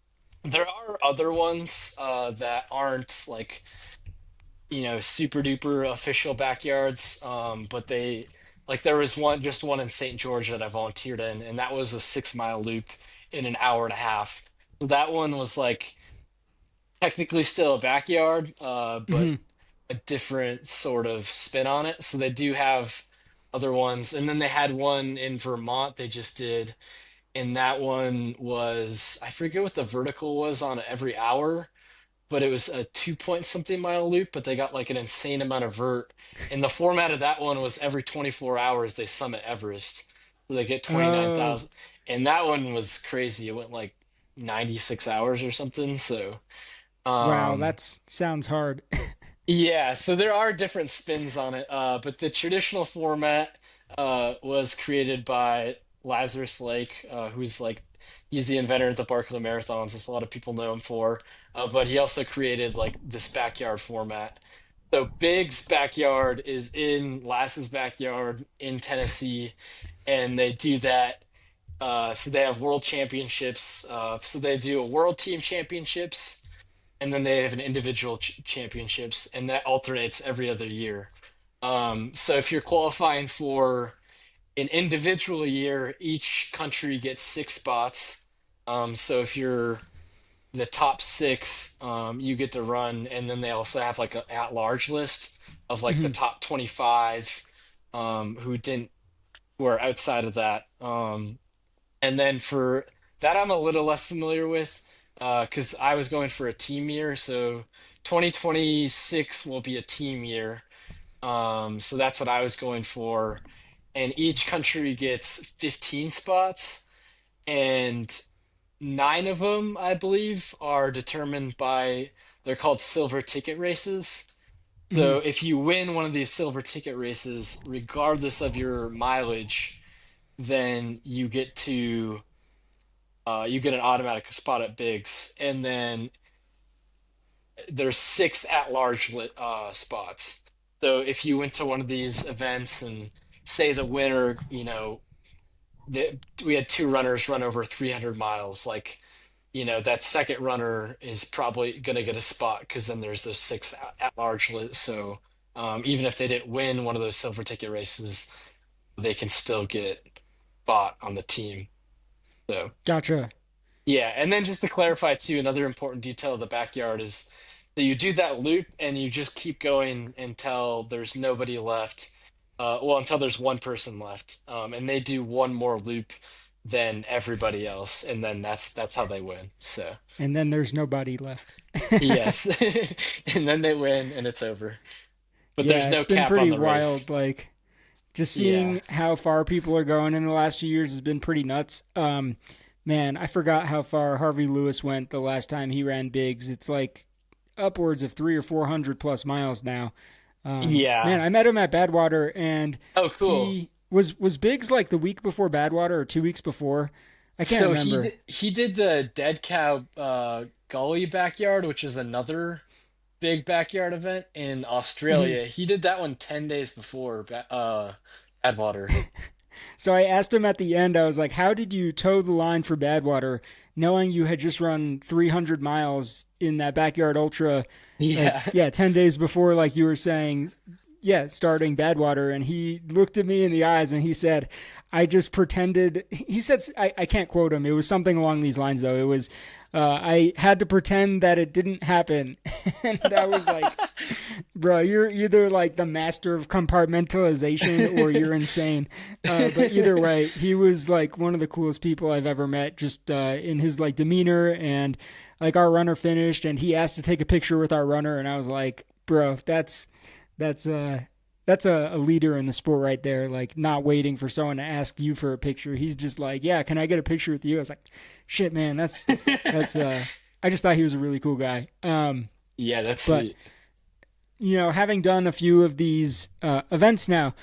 S2: There are other ones that aren't like, super duper official backyards. But they like there was one just one in St. George that I volunteered in, and that was a 6 mile loop in an hour and a half. So that one was like technically still a backyard, but
S1: Hmm.
S2: a different sort of spin on it. So they do have other ones. And then they had one in Vermont they just did, and that one was, I forget what the vertical was on it every hour, but it was a 2 point something mile loop, but they got like an insane amount of vert. And the format of that one was every 24 hours they summit Everest. So they get
S1: Oh,
S2: 29,000. And that one was crazy. It went like 96 hours or something. So,
S1: wow,
S2: um,
S1: that sounds hard.
S2: yeah, so there are different spins on it, but the traditional format was created by Lazarus Lake, who's like he's the inventor of the Barkley Marathons. That's a lot of people know him for, but he also created like this backyard format. So Big's backyard is in Lass's backyard in Tennessee, and they do that. So they have world championships. So they do a world team championships, and then they have an individual championships, and that alternates every other year. So if you're qualifying for an individual year, each country gets 6 spots. So if you're the top six, you get to run, and then they also have like an at-large list of like the
S1: Hmm.
S2: top 25 who are outside of that. And then for that, I'm a little less familiar with because I was going for a team year. So 2026 will be a team year. So that's what I was going for. And each country gets 15 spots, and nine of them, I believe, are determined by, they're called silver ticket races.
S1: Hmm.
S2: So if you win one of these silver ticket races, regardless of your mileage, then you get an automatic spot at Bigs, and then there's six at-large spots. So if you went to one of these events and say the winner, we had two runners run over 300 miles, like, that second runner is probably going to get a spot because then there's those six at-large lists. So even if they didn't win one of those silver ticket races, they can still get spot on the team. So.
S1: Gotcha.
S2: Yeah, and then just to clarify too, another important detail of the backyard is that you do that loop and you just keep going until there's nobody left. Well, until there's one person left, and they do one more loop than everybody else, and then that's how they win. So
S1: And then there's nobody left.
S2: yes, and then they win and it's over. But there's
S1: Yeah, it's
S2: no
S1: been
S2: cap on
S1: pretty
S2: the race.
S1: wild. Like, just
S2: Yeah.
S1: seeing how far people are going in the last few years has been pretty nuts. Man, I forgot how far Harvey Lewis went the last time he ran bigs. It's like upwards of 300 or 400 plus miles now. Man,
S2: Yeah.
S1: I met him at Badwater, and
S2: Oh, cool.
S1: he was Biggs like the week before Badwater or 2 weeks before. I can't
S2: So
S1: remember.
S2: he did the Dead Cow Gully backyard, which is another big backyard event in
S1: Mhm.
S2: Australia. He did that one 10 days before Badwater.
S1: So I asked him at the end, I was like, how did you toe the line for Badwater, knowing you had just run 300 miles in that backyard ultra, like,
S2: Yeah.
S1: yeah, 10 days before, like you were saying, yeah, starting Badwater? And he looked at me in the eyes and he said, I just pretended. He said, I can't quote him. It was something along these lines, though. It was, I had to pretend that it didn't happen. And I was like, bro, you're either like the master of compartmentalization or you're insane. But either way, he was like one of the coolest people I've ever met, just in his like demeanor. And like our runner finished and he asked to take a picture with our runner, and I was like, bro, that's that's a leader in the sport right there. Like, not waiting for someone to ask you for a picture. He's just like, yeah, can I get a picture with you? I was like, shit, man, that's I just thought he was a really cool guy.
S2: Yeah, that's
S1: But
S2: sweet.
S1: having done a few of these events now,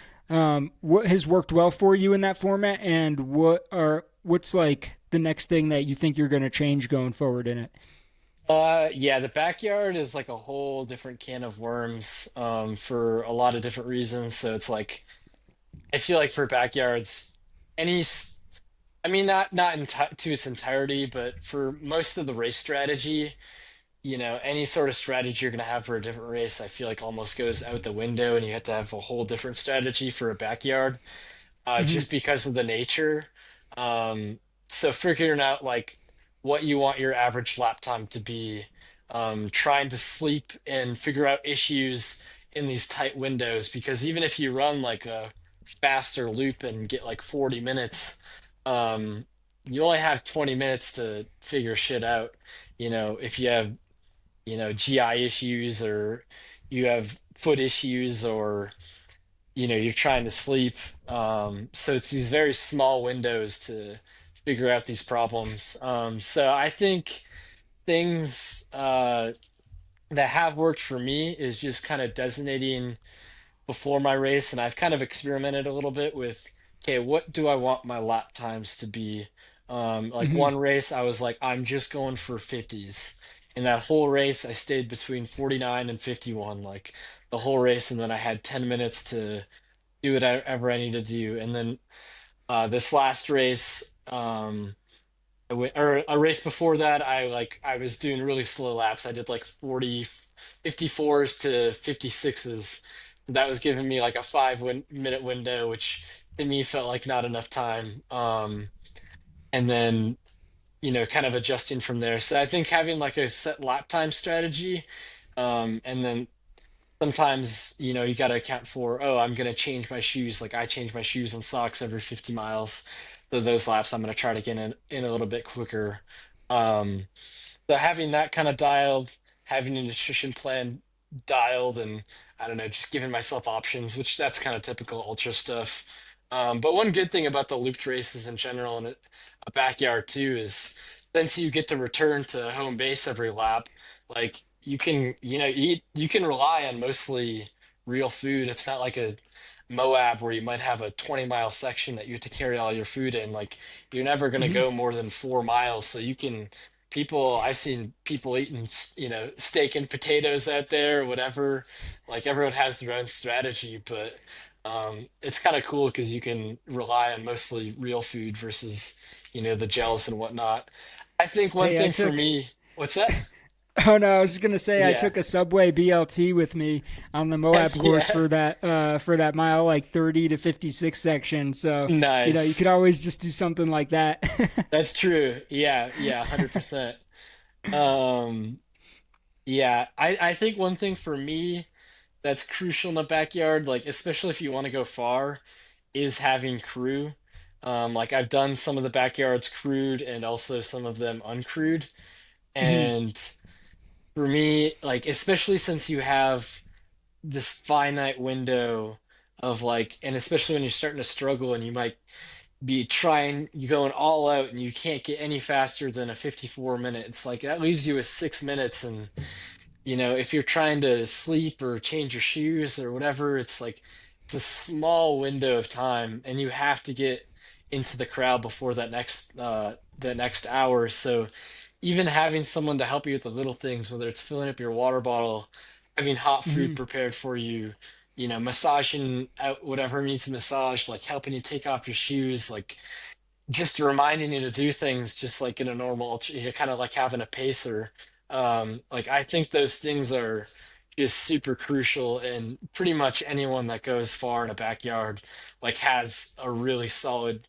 S1: what has worked well for you in that format, and what's like the next thing that you think you're going to change going forward in it?
S2: Yeah, the backyard is like a whole different can of worms, for a lot of different reasons. So it's like, I feel like for backyards, any I mean, not to its entirety, but for most of the race strategy, any sort of strategy you're going to have for a different race, I feel like almost goes out the window, and you have to have a whole different strategy for a backyard,
S1: Hmm.
S2: just because of the nature. Um, so figuring out like what you want your average lap time to be, trying to sleep and figure out issues in these tight windows, because even if you run like a faster loop and get like 40 minutes, you only have 20 minutes to figure shit out. If you have GI issues, or you have foot issues, or you're trying to sleep. So it's these very small windows to figure out these problems. So I think things that have worked for me is just kind of designating before my race, and I've kind of experimented a little bit with, okay, what do I want my lap times to be? Like
S1: Hmm.
S2: one race, I was like, I'm just going for 50s. In that whole race, I stayed between 49 and 51, like the whole race, and then I had 10 minutes to do whatever I need to do. And then this last race, or a race before that, I was doing really slow laps. I did like 54s to 56s. That was giving me like a 5 minute window, which to me felt like not enough time. And then, kind of adjusting from there. So I think having like a set lap time strategy, and then sometimes, you got to account for, oh, I'm going to change my shoes. Like I change my shoes and socks every 50 miles. So those laps, I'm going to try to get in a little bit quicker. Um, so having that kind of dialed, having a nutrition plan dialed, and I don't know, just giving myself options, which that's kind of typical ultra stuff. But one good thing about the looped races in general, and a backyard too, is since you get to return to home base every lap, like you can, eat, you can rely on mostly real food. It's not like a Moab where you might have a 20-mile section that you have to carry all your food in. Like you're never going to
S1: Hmm.
S2: go more than 4 miles, so you can I've seen people eating, steak and potatoes out there or whatever. Like everyone has their own strategy, but it's kind of cool because you can rely on mostly real food versus, the gels and whatnot. I think one
S1: Hey, I
S2: thing for
S1: took.
S2: me, what's that?
S1: Oh no, I was just gonna say I
S2: Yeah.
S1: took a Subway BLT with me on the Moab
S2: Heck
S1: course
S2: yeah.
S1: for that mile like 30 to 56 section. So you
S2: Nice.
S1: could always just do something like that.
S2: That's true. Yeah, yeah, 100%. Um, yeah, I think one thing for me that's crucial in the backyard, like especially if you want to go far, is having crew. Like I've done some of the backyards crewed and also some of them uncrewed.
S1: Hmm.
S2: And for me, like especially since you have this finite window of like, and especially when you're starting to struggle and you might be trying, you going all out and you can't get any faster than a 54 minute. It's like that leaves you with 6 minutes, and if you're trying to sleep or change your shoes or whatever, it's like it's a small window of time, and you have to get into the crowd before that next hour. So even having someone to help you with the little things, whether it's filling up your water bottle, having hot food
S1: Hmm.
S2: prepared for you, massaging out whatever needs massage, like helping you take off your shoes, like just reminding you to do things just like in a normal, kind of like having a pacer. Like I think those things are just super crucial, and pretty much anyone that goes far in a backyard like has a really solid,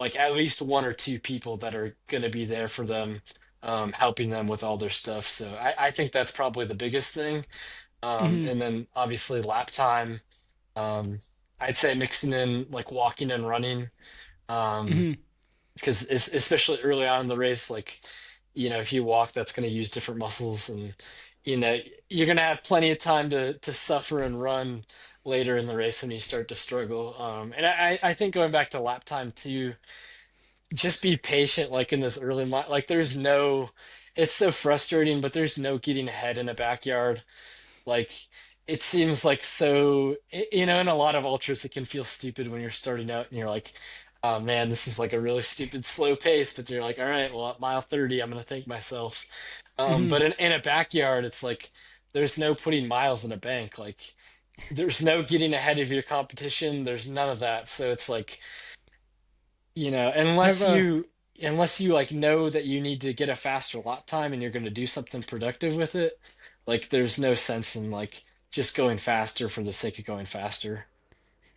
S2: like at least one or two people that are going to be there for them, helping them with all their stuff. So I think that's probably the biggest thing.
S1: Hmm.
S2: And then obviously lap time. Um, I'd say mixing in like walking and running. Um,
S1: Hmm.
S2: because especially early on in the race, like if you walk, that's going to use different muscles, and you know you're going to have plenty of time to suffer and run later in the race when you start to struggle. And I think going back to lap time too, just be patient. Like in this like there's no, it's so frustrating, but there's no getting ahead in a backyard. Like it seems like so, in a lot of ultras, it can feel stupid when you're starting out and you're like, oh man, this is like a really stupid slow pace. But you're like, all right, well, at mile 30, I'm gonna thank myself.
S1: Hmm.
S2: But in a backyard, it's like there's no putting miles in a bank. Like there's no getting ahead of your competition. There's none of that. So it's like
S1: Have
S2: unless you like know that you need to get a faster lap time and you're going to do something productive with it, like there's no sense in like just going faster for the sake of going faster.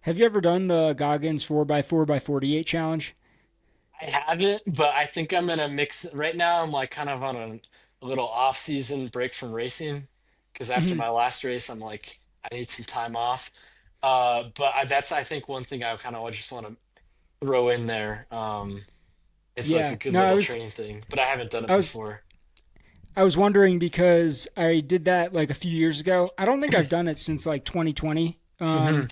S1: Have you ever done the Goggins 4x4x48 challenge?
S2: I haven't, but I think I'm gonna mix right now. I'm like kind of on a little off season break from racing because after
S1: Hmm.
S2: my last race, I'm like I need some time off. That's I think one thing I kind of just want to throw in there. It's like a
S1: Yeah.
S2: good
S1: No,
S2: little training thing, but I haven't done it
S1: I was
S2: before.
S1: I was wondering because I did that like a few years ago. I don't think I've done it since like 2020.
S2: Hmm.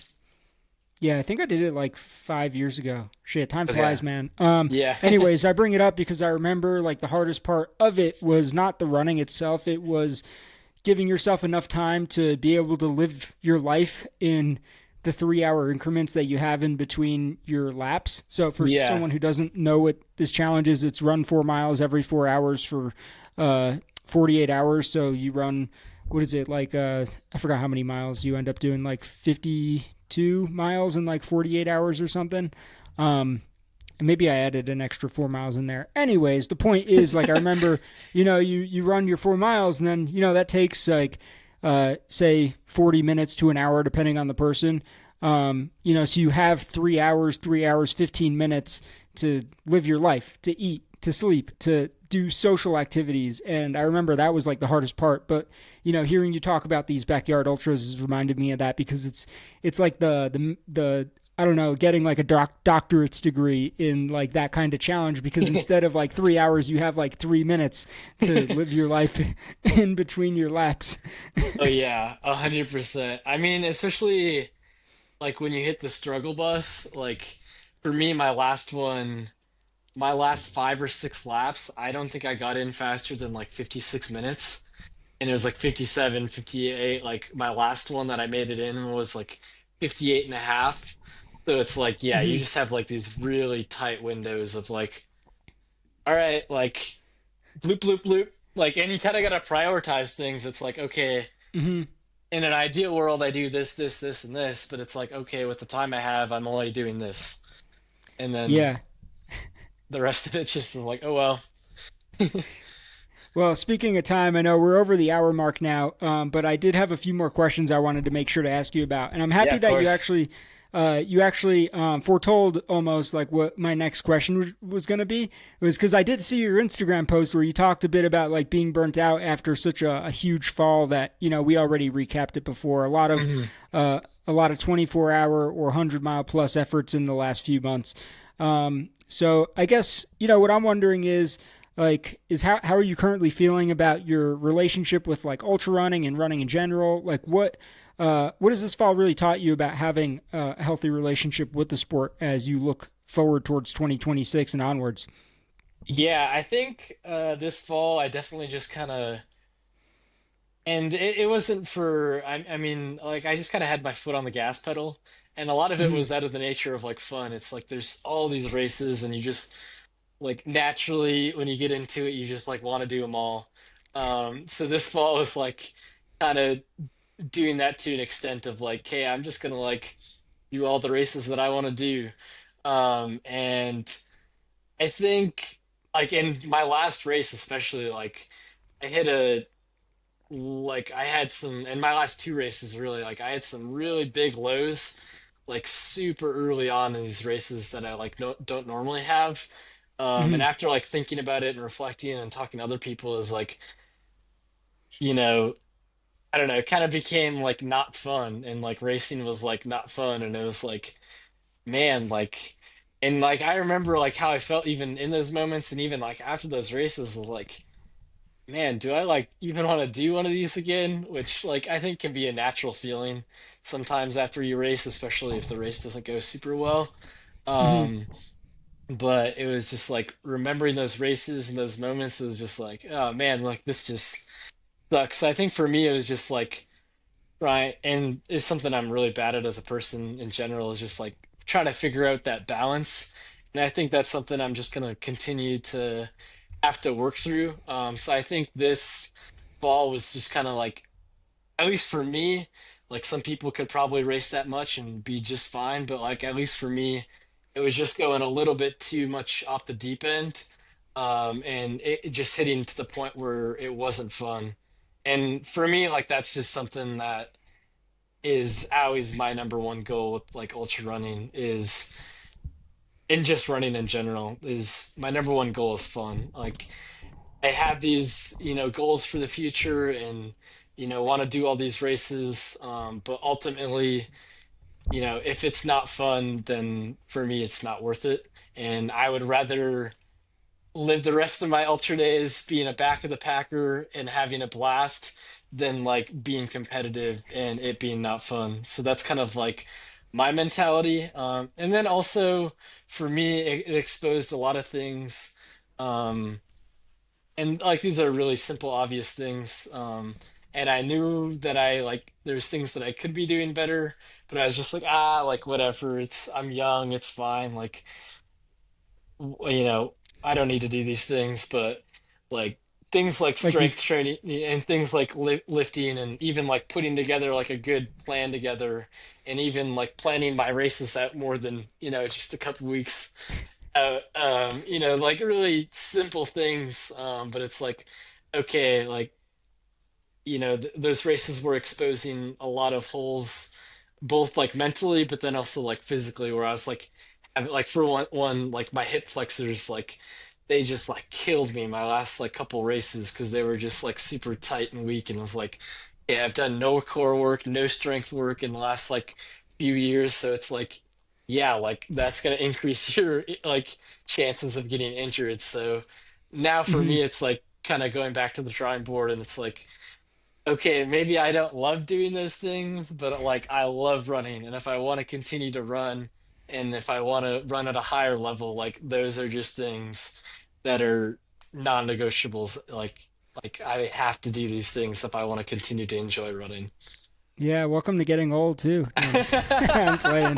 S1: Yeah, I think I did it like 5 years ago. Shit, time
S2: Okay.
S1: flies, man.
S2: Yeah.
S1: Anyways, I bring it up because I remember like the hardest part of it was not the running itself. It was giving yourself enough time to be able to live your life in the 3 hour increments that you have in between your laps. So for
S2: Yeah.
S1: someone who doesn't know what this challenge is, it's run 4 miles every 4 hours for uh, 48 hours. So you run, what is it like? I forgot how many miles you end up doing, like 52 miles in like 48 hours or something. Um, and maybe I added an extra 4 miles in there. Anyways, the point is, like, I remember, you run your 4 miles, and then that takes like, say 40 minutes to an hour, depending on the person. So you have 3 hours, 3 hours, 15 minutes to live your life, to eat, to sleep, to do social activities. And I remember that was like the hardest part. But hearing you talk about these backyard ultras has reminded me of that because it's like the I don't know, getting like a doctorate's degree in like that kind of challenge because instead of like 3 hours, you have like 3 minutes to live your life in between your laps.
S2: Oh yeah, 100%. I mean, especially like when you hit the struggle bus, like for me, my last 5 or 6 laps, I don't think I got in faster than like 56 minutes. And it was like 57, 58. Like my last one that I made it in was like 58 and a half. So it's like, yeah, you
S1: Hmm.
S2: just have like these really tight windows of like, all right, like bloop, bloop, bloop. Like, and you kind of got to prioritize things. It's like, okay,
S1: Hmm.
S2: in an ideal world, I do this, this, this, and this. But it's like, okay, with the time I have, I'm only doing this. And then
S1: Yeah.
S2: the rest of it just is like, oh, well.
S1: Well, speaking of time, I know we're over the hour mark now, but I did have a few more questions I wanted to make sure to ask you about, and I'm
S2: Yeah,
S1: happy
S2: of
S1: that you
S2: course.
S1: actually, foretold almost like what my next question was going to be. It was because I did see your Instagram post where you talked a bit about like being burnt out after such a huge fall that we already recapped it before. A lot of 24-hour or 100-mile plus efforts in the last few months. So I guess what I'm wondering is like is how are you currently feeling about your relationship with like ultra running and running in general? Like what has this fall really taught you about having a healthy relationship with the sport as you look forward towards 2026 and onwards?
S2: Yeah, I think this fall I definitely just kind of and it wasn't for I mean like I just kind of had my foot on the gas pedal and a lot of it
S1: Mm-hmm.
S2: was out of the nature of like fun. It's like there's all these races and you just like naturally when you get into it you just like want to do them all. So this fall was like kind of doing that to an extent of like, hey, I'm just gonna like do all the races that I want to do. And I think like in my last race especially like I hit a like I had some in my last two races really like I had some really big lows like super early on in these races that I like don't normally have. And
S1: Mm-hmm.
S2: after like thinking about it and reflecting and talking to other people is like, you know, I don't know, it kind of became like not fun and like racing was like not fun and it was like, man, like and like I remember like how I felt even in those moments and even like after those races was like man, do I like even want to do one of these again? Which like I think can be a natural feeling sometimes after you race, especially if the race doesn't go super well.
S1: Mm-hmm.
S2: Um, but it was just like remembering those races and those moments was just like, oh man, like this just sucks. I think for me it was just like trying, and it's something I'm really bad at as a person in general, is just like trying to figure out that balance. And I think that's something I'm just gonna continue to have to work through. So I think this fall was just kind of like, at least for me, like some people could probably race that much and be just fine, but like at least for me, it was just going a little bit too much off the deep end, and it just hitting to the point where it wasn't fun. And for me, like that's just something that is always my number one goal with like ultra running is, and just running in general is my number one goal is fun. Like I have these, goals for the future and, want to do all these races. But ultimately, if it's not fun, then for me, it's not worth it. And I would rather live the rest of my ultra days being a back of the packer and having a blast than like being competitive and it being not fun. So that's kind of like my mentality. And then also for me, it exposed a lot of things. Um, and like these are really simple, obvious things. And I knew that I like there's things that I could be doing better, but I was just like, like whatever. I'm young, it's fine. Like you know, I don't need to do these things, but like things like
S1: Like you
S2: strength training and things like lifting and even like putting together like a good plan together and even like planning my races out more than, just a couple weeks. Like really simple things. But it's like, okay, like those races were exposing a lot of holes, both like mentally, but then also like physically, where I was like, like for one, like my hip flexors, like they just like killed me my last like couple races because they were just like super tight and weak, and I was like, yeah, I've done no core work, no strength work in the last like few years, so it's like, yeah, like that's gonna increase your like chances of getting injured. So now for
S1: mhm.
S2: me, it's like kind of going back to the drawing board, and it's like okay, maybe I don't love doing those things, but like I love running. And if I want to continue to run and if I want to run at a higher level, like those are just things that are non-negotiables. Like I have to do these things if I want to continue to enjoy running.
S1: Yeah, welcome to getting old too. No, I'm just I'm playing.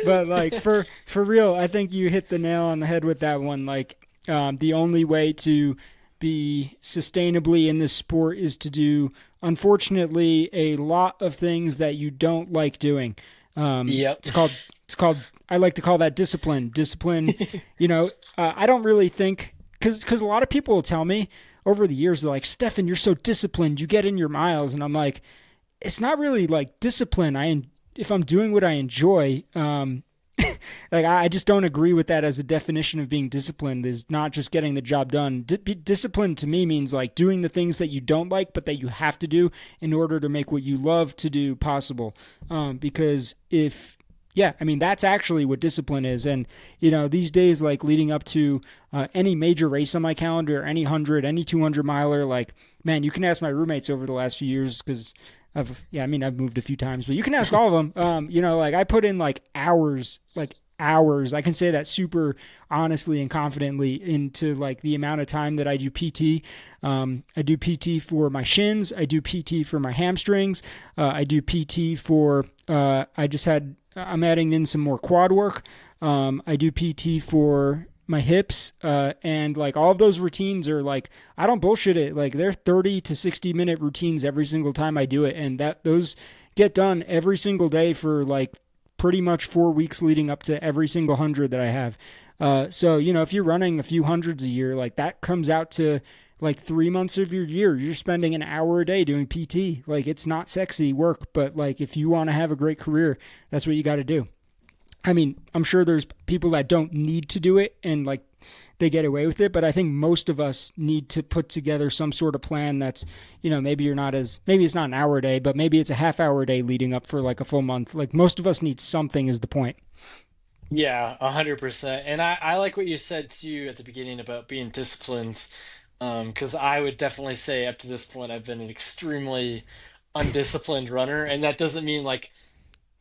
S1: But like for real, I think you hit the nail on the head with that one. Like the only way to be sustainably in this sport is to do, unfortunately, a lot of things that you don't like doing.
S2: Yep.
S1: It's called I like to call that discipline. Discipline, I don't really think because a lot of people will tell me over the years they're like, Stefan, you're so disciplined. You get in your miles, and I'm like, it's not really like discipline. If I'm doing what I enjoy, like I just don't agree with that as a definition of being disciplined. Is not just getting the job done. Discipline to me means like doing the things that you don't like, but that you have to do in order to make what you love to do possible. Because if yeah, I mean that's actually what discipline is. And these days, like leading up to any major race on my calendar, any 100, any 200 miler, like man, you can ask my roommates over the last few years because I've moved a few times, but you can ask all of them. Like I put in like hours, hours. I can say that super honestly and confidently into like the amount of time that I do PT. I do PT for my shins. I do PT for my hamstrings. I do PT for. I'm adding in some more quad work. I do PT for my hips, and like all of those routines are like I don't bullshit it. Like they're 30 to 60 minute routines every single time I do it, and that those get done every single day for like pretty much 4 weeks leading up to every single 100 that I have. So if you're running a few hundreds a year, like that comes out to like 3 months of your year. You're spending an hour a day doing PT. Like it's not sexy work, but like if you want to have a great career, that's what you got to do. I mean, I'm sure there's people that don't need to do it and like they get away with it, but I think most of us need to put together some sort of plan that's, maybe it's not an hour a day, but maybe it's a half hour a day leading up for like a full month. Like most of us need something is the point.
S2: Yeah, 100%. And I like what you said too at the beginning about being disciplined. Because I would definitely say up to this point I've been an extremely undisciplined runner, and that doesn't mean like,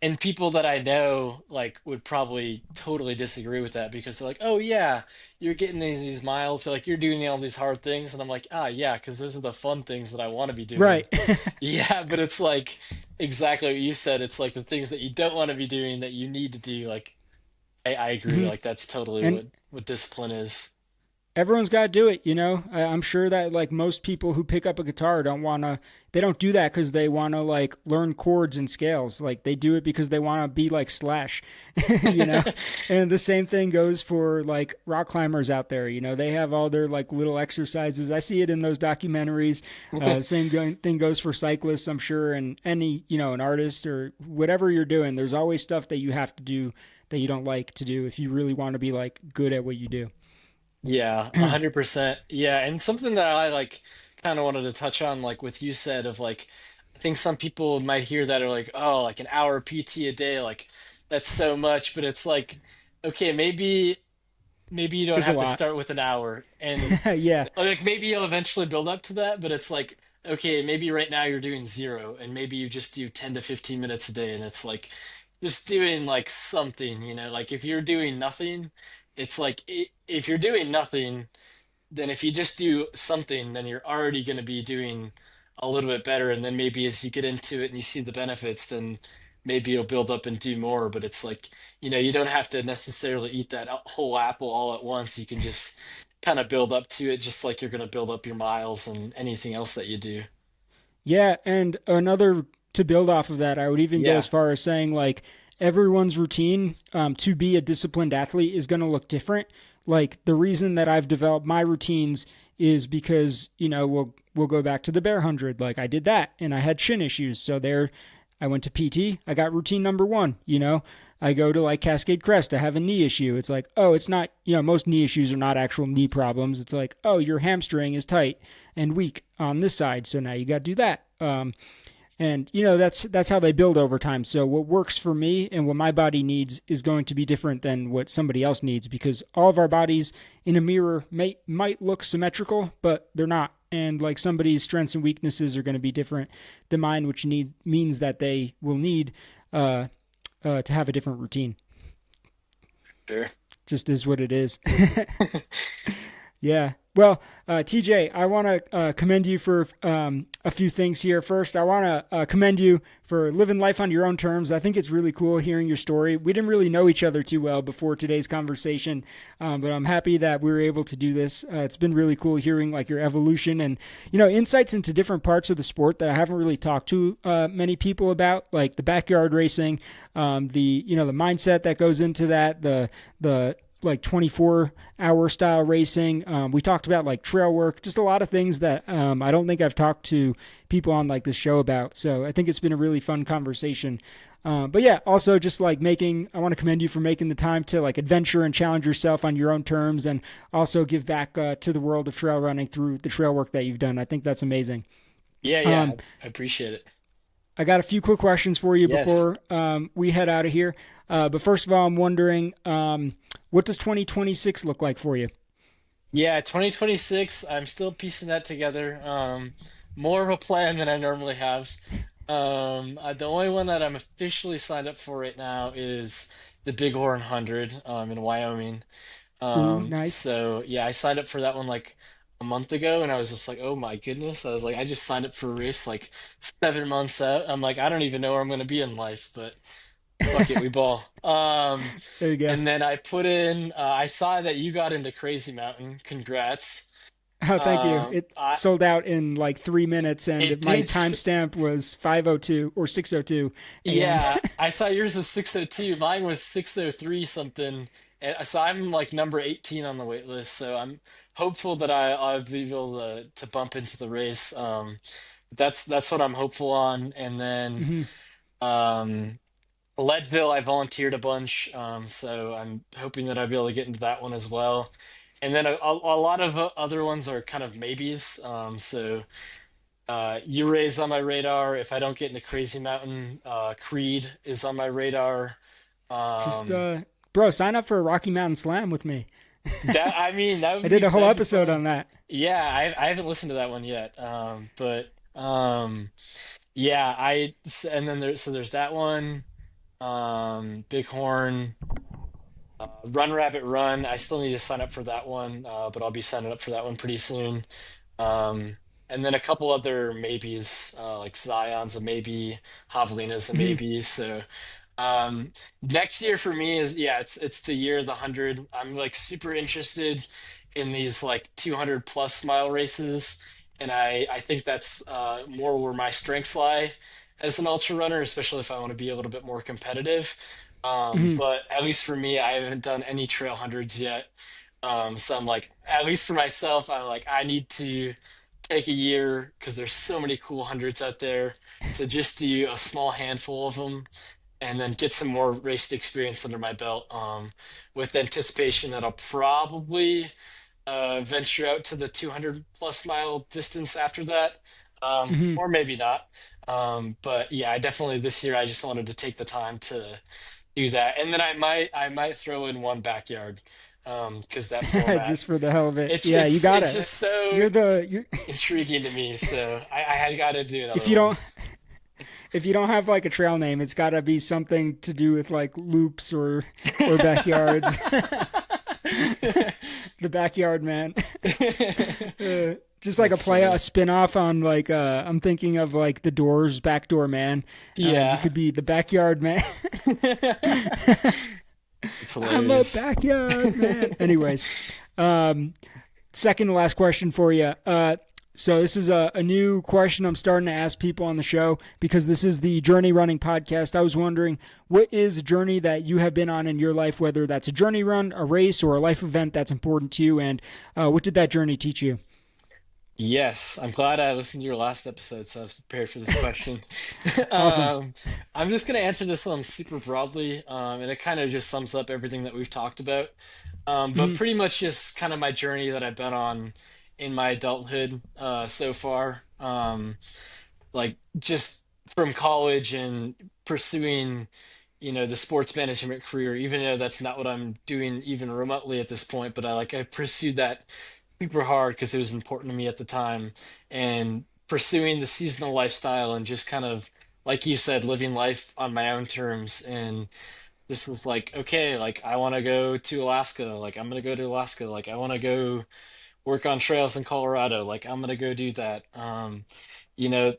S2: and people that I know like would probably totally disagree with that because they're like, "Oh yeah, you're getting these miles, so like you're doing all these hard things," and I'm like, "Ah, yeah, because those are the fun things that I want to be doing."
S1: Right.
S2: Yeah, but it's like exactly what you said. It's like the things that you don't want to be doing that you need to do. Like I agree.
S1: hmm
S2: Like that's totally
S1: And
S2: what discipline is.
S1: everyone's got to do it. I'm sure that like most people who pick up a guitar they don't do that because they want to like learn chords and scales. Like they do it because they want to be like Slash, you know. And the same thing goes for like rock climbers out there. They have all their like little exercises. I see it in those documentaries. Thing goes for cyclists, I'm sure, and any an artist or whatever you're doing. There's always stuff that you have to do that you don't like to do if you really want to be like good at what you do.
S2: Yeah, 100%. Yeah, and something that I like kind of wanted to touch on, like with you said, of like, I think some people might hear that are like, oh, like an hour PT a day, like that's so much, but it's like, okay, maybe you don't
S1: It's a
S2: have to
S1: lot.
S2: start with an hour, and
S1: Yeah.
S2: like maybe you'll eventually build up to that, but it's like, okay, maybe right now you're doing zero, and maybe you just do 10 to 15 minutes a day, and it's like just doing like something, like if you're doing nothing, it's like if you're doing nothing, then if you just do something, then you're already going to be doing a little bit better. And then maybe as you get into it and you see the benefits, then maybe you'll build up and do more. But it's like, you don't have to necessarily eat that whole apple all at once. You can just kind of build up to it, just like you're going to build up your miles and anything else that you do.
S1: Yeah, and another to build off of that, I would even go as
S2: Yeah.
S1: far as saying like everyone's routine to be a disciplined athlete is going to look different. Like the reason that I've developed my routines is because we'll go back to the bear 100. Like I did that, and I had shin issues, so there I went to PT. I got routine number one. I go to like Cascade Crest. I have a knee issue. It's like, oh, it's not. Most knee issues are not actual knee problems. It's like, oh, your hamstring is tight and weak on this side, so now you got to do that. And that's how they build over time. So what works for me and what my body needs is going to be different than what somebody else needs, because all of our bodies in a mirror might look symmetrical, but they're not. And like somebody's strengths and weaknesses are going to be different than mine, which means that they will need uh, to have a different routine.
S2: Sure.
S1: Just is what it is. Yeah. Well, TJ, I want to commend you for a few things here. First, I want to commend you for living life on your own terms. I think it's really cool hearing your story. We didn't really know each other too well before today's conversation, but I'm happy that we were able to do this. It's been really cool hearing like your evolution and insights into different parts of the sport that I haven't really talked to many people about, like the backyard racing, the mindset that goes into that, the like 24-hour style racing. We talked about like trail work, just a lot of things that I don't think I've talked to people on like this show about. So I think it's been a really fun conversation. But yeah, also just like I want to commend you for making the time to like adventure and challenge yourself on your own terms, and also give back to the world of trail running through the trail work that you've done. I think that's amazing.
S2: Yeah,
S1: Um,
S2: yeah. I appreciate it.
S1: I got a few quick questions for you
S2: Yes.
S1: before we head out of here. But first of all, I'm wondering, what does 2026 look like for you?
S2: Yeah, 2026, I'm still piecing that together. More of a plan than I normally have. The only one that I'm officially signed up for right now is the Bighorn 100 in Wyoming.
S1: Ooh, nice.
S2: So yeah, I signed up for that one like a month ago, and I was just like, oh my goodness. I was like, I just signed up for a race like 7 months out. I'm like, I don't even know where I'm gonna be in life, but fuck it, we ball.
S1: There you go.
S2: And then I put in, I saw that you got into Crazy Mountain. Congrats.
S1: Oh, thank you. It
S2: I
S1: sold out in like 3 minutes, and
S2: it
S1: my
S2: did.
S1: timestamp was 5:02 or 6:02 a.m.
S2: Yeah, I saw yours was 602. Mine was 603 something. And so I'm like number 18 on the wait list. So I'm hopeful that I'll be able to bump into the race. That's what I'm hopeful on. And then
S1: Hmm.
S2: um, Leadville, I volunteered a bunch. So I'm hoping that I'll be able to get into that one as well. And then a lot of other ones are kind of maybes. So Uray's on my radar. If I don't get into Crazy Mountain, Creed is on my radar.
S1: Just,
S2: Um,
S1: bro, sign up for a Rocky Mountain Slam with me.
S2: that I mean,
S1: I did a whole
S2: that'd be
S1: episode
S2: fun.
S1: on that.
S2: Yeah, I haven't listened to that one yet. But yeah, and then there's that one. Bighorn, Run Rabbit Run. I still need to sign up for that one, but I'll be signing up for that one pretty soon. Um, and then a couple other maybes, like Zion's a maybe, Javelina's a
S1: Mhm.
S2: maybe. So next year for me is yeah, it's the year of the 100. I'm like super interested in these like 200 plus mile races. And I think that's more where my strengths lie as an ultra runner, especially if I want to be a little bit more competitive.
S1: Hmm.
S2: But at least for me, I haven't done any trail hundreds yet. So I'm like, at least for myself, I'm like, I need to take a year because there's so many cool hundreds out there to just do a small handful of them and then get some more race experience under my belt. With anticipation that I'll probably venture out to the 200 plus mile distance after that,
S1: Hmm.
S2: or maybe not. But yeah, I definitely this year I just wanted to take the time to do that, and then I might throw in one backyard, because that format
S1: Just for the hell of it.
S2: it's
S1: Yeah, you
S2: it's
S1: got
S2: it's
S1: it.
S2: just so
S1: You're
S2: intriguing to me. So I had got to do
S1: if
S2: another
S1: you
S2: one.
S1: don't if you don't have like a trail name, it's got to be something to do with like loops or backyards. The backyard man. Just like
S2: That's
S1: a
S2: funny.
S1: spin-off on like I'm thinking of like the Doors Backdoor Man. You
S2: Yeah.
S1: could be the backyard man.
S2: It's
S1: I'm a
S2: hilarious.
S1: backyard man. Anyways, um, second to last question for you. So this is a new question I'm starting to ask people on the show because this is the Journey Running podcast. I was wondering, what is a journey that you have been on in your life, whether that's a journey run, a race, or a life event that's important to you, and what did that journey teach you?
S2: Yes, I'm glad I listened to your last episode, so I was prepared for this question.
S1: Awesome.
S2: Um, I'm just going to answer this one super broadly, and it kind of just sums up everything that we've talked about. But
S1: Hmm.
S2: pretty much just kind of my journey that I've been on in my adulthood so far. Like just from college and pursuing, the sports management career, even though that's not what I'm doing even remotely at this point, but I pursued that super hard because it was important to me at the time, and pursuing the seasonal lifestyle and just kind of like you said, living life on my own terms. And this was like, okay, like I want to go to Alaska, like I'm gonna go to Alaska, like I want to go work on trails in Colorado, like I'm gonna go do that. You know,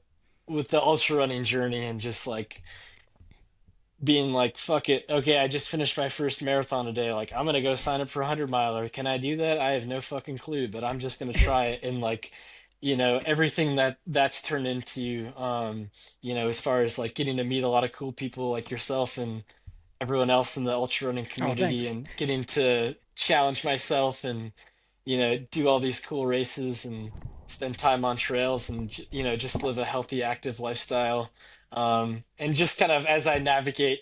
S2: with the ultra running journey and just like being like, fuck it. Okay, I just finished my first marathon today. Like, I'm gonna go sign up for a 100 miler. Can I do that? I have no fucking clue, but I'm just gonna try it. And like, everything that's turned into, as far as like getting to meet a lot of cool people like yourself and everyone else in the ultra running
S1: Oh,
S2: community,
S1: thanks.
S2: and getting to challenge myself and do all these cool races and spend time on trails and just live a healthy, active lifestyle. And just kind of as I navigate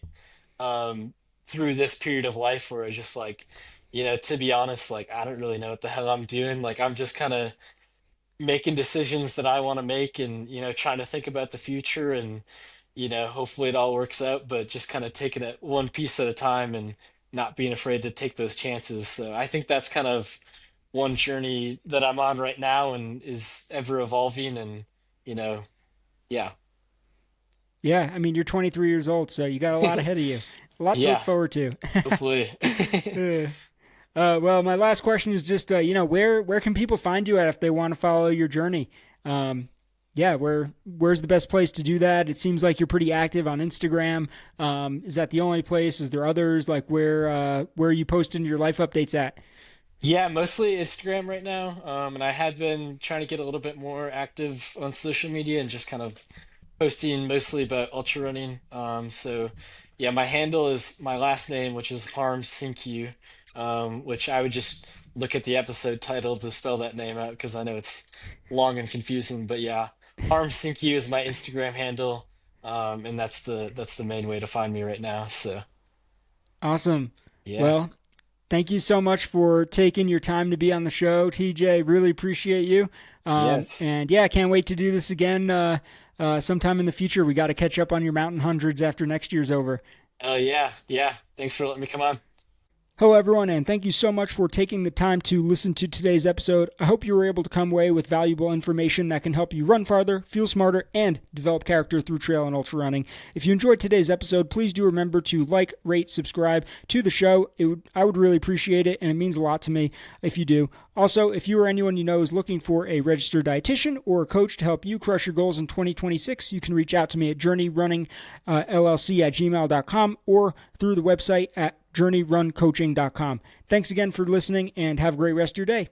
S2: um, through this period of life where I just like, to be honest, like I don't really know what the hell I'm doing. Like I'm just kind of making decisions that I want to make, and trying to think about the future, and hopefully it all works out, but just kind of taking it one piece at a time and not being afraid to take those chances. So I think that's kind of one journey that I'm on right now and is ever evolving. And you know yeah.
S1: Yeah, I mean you're 23 years old, so you got a lot ahead of you, a lot to look
S2: Yeah,
S1: forward to.
S2: hopefully.
S1: Uh, well, my last question is just, where can people find you at if they want to follow your journey? Um, yeah, where's the best place to do that? It seems like you're pretty active on Instagram. Is that the only place? Is there others? Like where are you posting your life updates at?
S2: Yeah, mostly Instagram right now. And I had been trying to get a little bit more active on social media and just kind of posting mostly about ultra running. So yeah, my handle is my last name, which is Harms-Synkiew, which I would just look at the episode title to spell that name out because I know it's long and confusing. But yeah, Harms-Synkiew is my Instagram handle. And that's the main way to find me right now. So
S1: Awesome.
S2: yeah.
S1: Well, thank you so much for taking your time to be on the show, TJ. Really appreciate you.
S2: Yes.
S1: And yeah, I can't wait to do this again sometime in the future. We got to catch up on your mountain hundreds after next year's over.
S2: Oh yeah. Yeah. Thanks for letting me come on.
S1: Hello, everyone, and thank you so much for taking the time to listen to today's episode. I hope you were able to come away with valuable information that can help you run farther, feel smarter, and develop character through trail and ultra running. If you enjoyed today's episode, please do remember to like, rate, subscribe to the show. I would really appreciate it, and it means a lot to me if you do. Also, if you or anyone you know is looking for a registered dietitian or a coach to help you crush your goals in 2026, you can reach out to me at journeyrunningllc@gmail.com or through the website at journeyruncoaching.com. Thanks again for listening, and have a great rest of your day.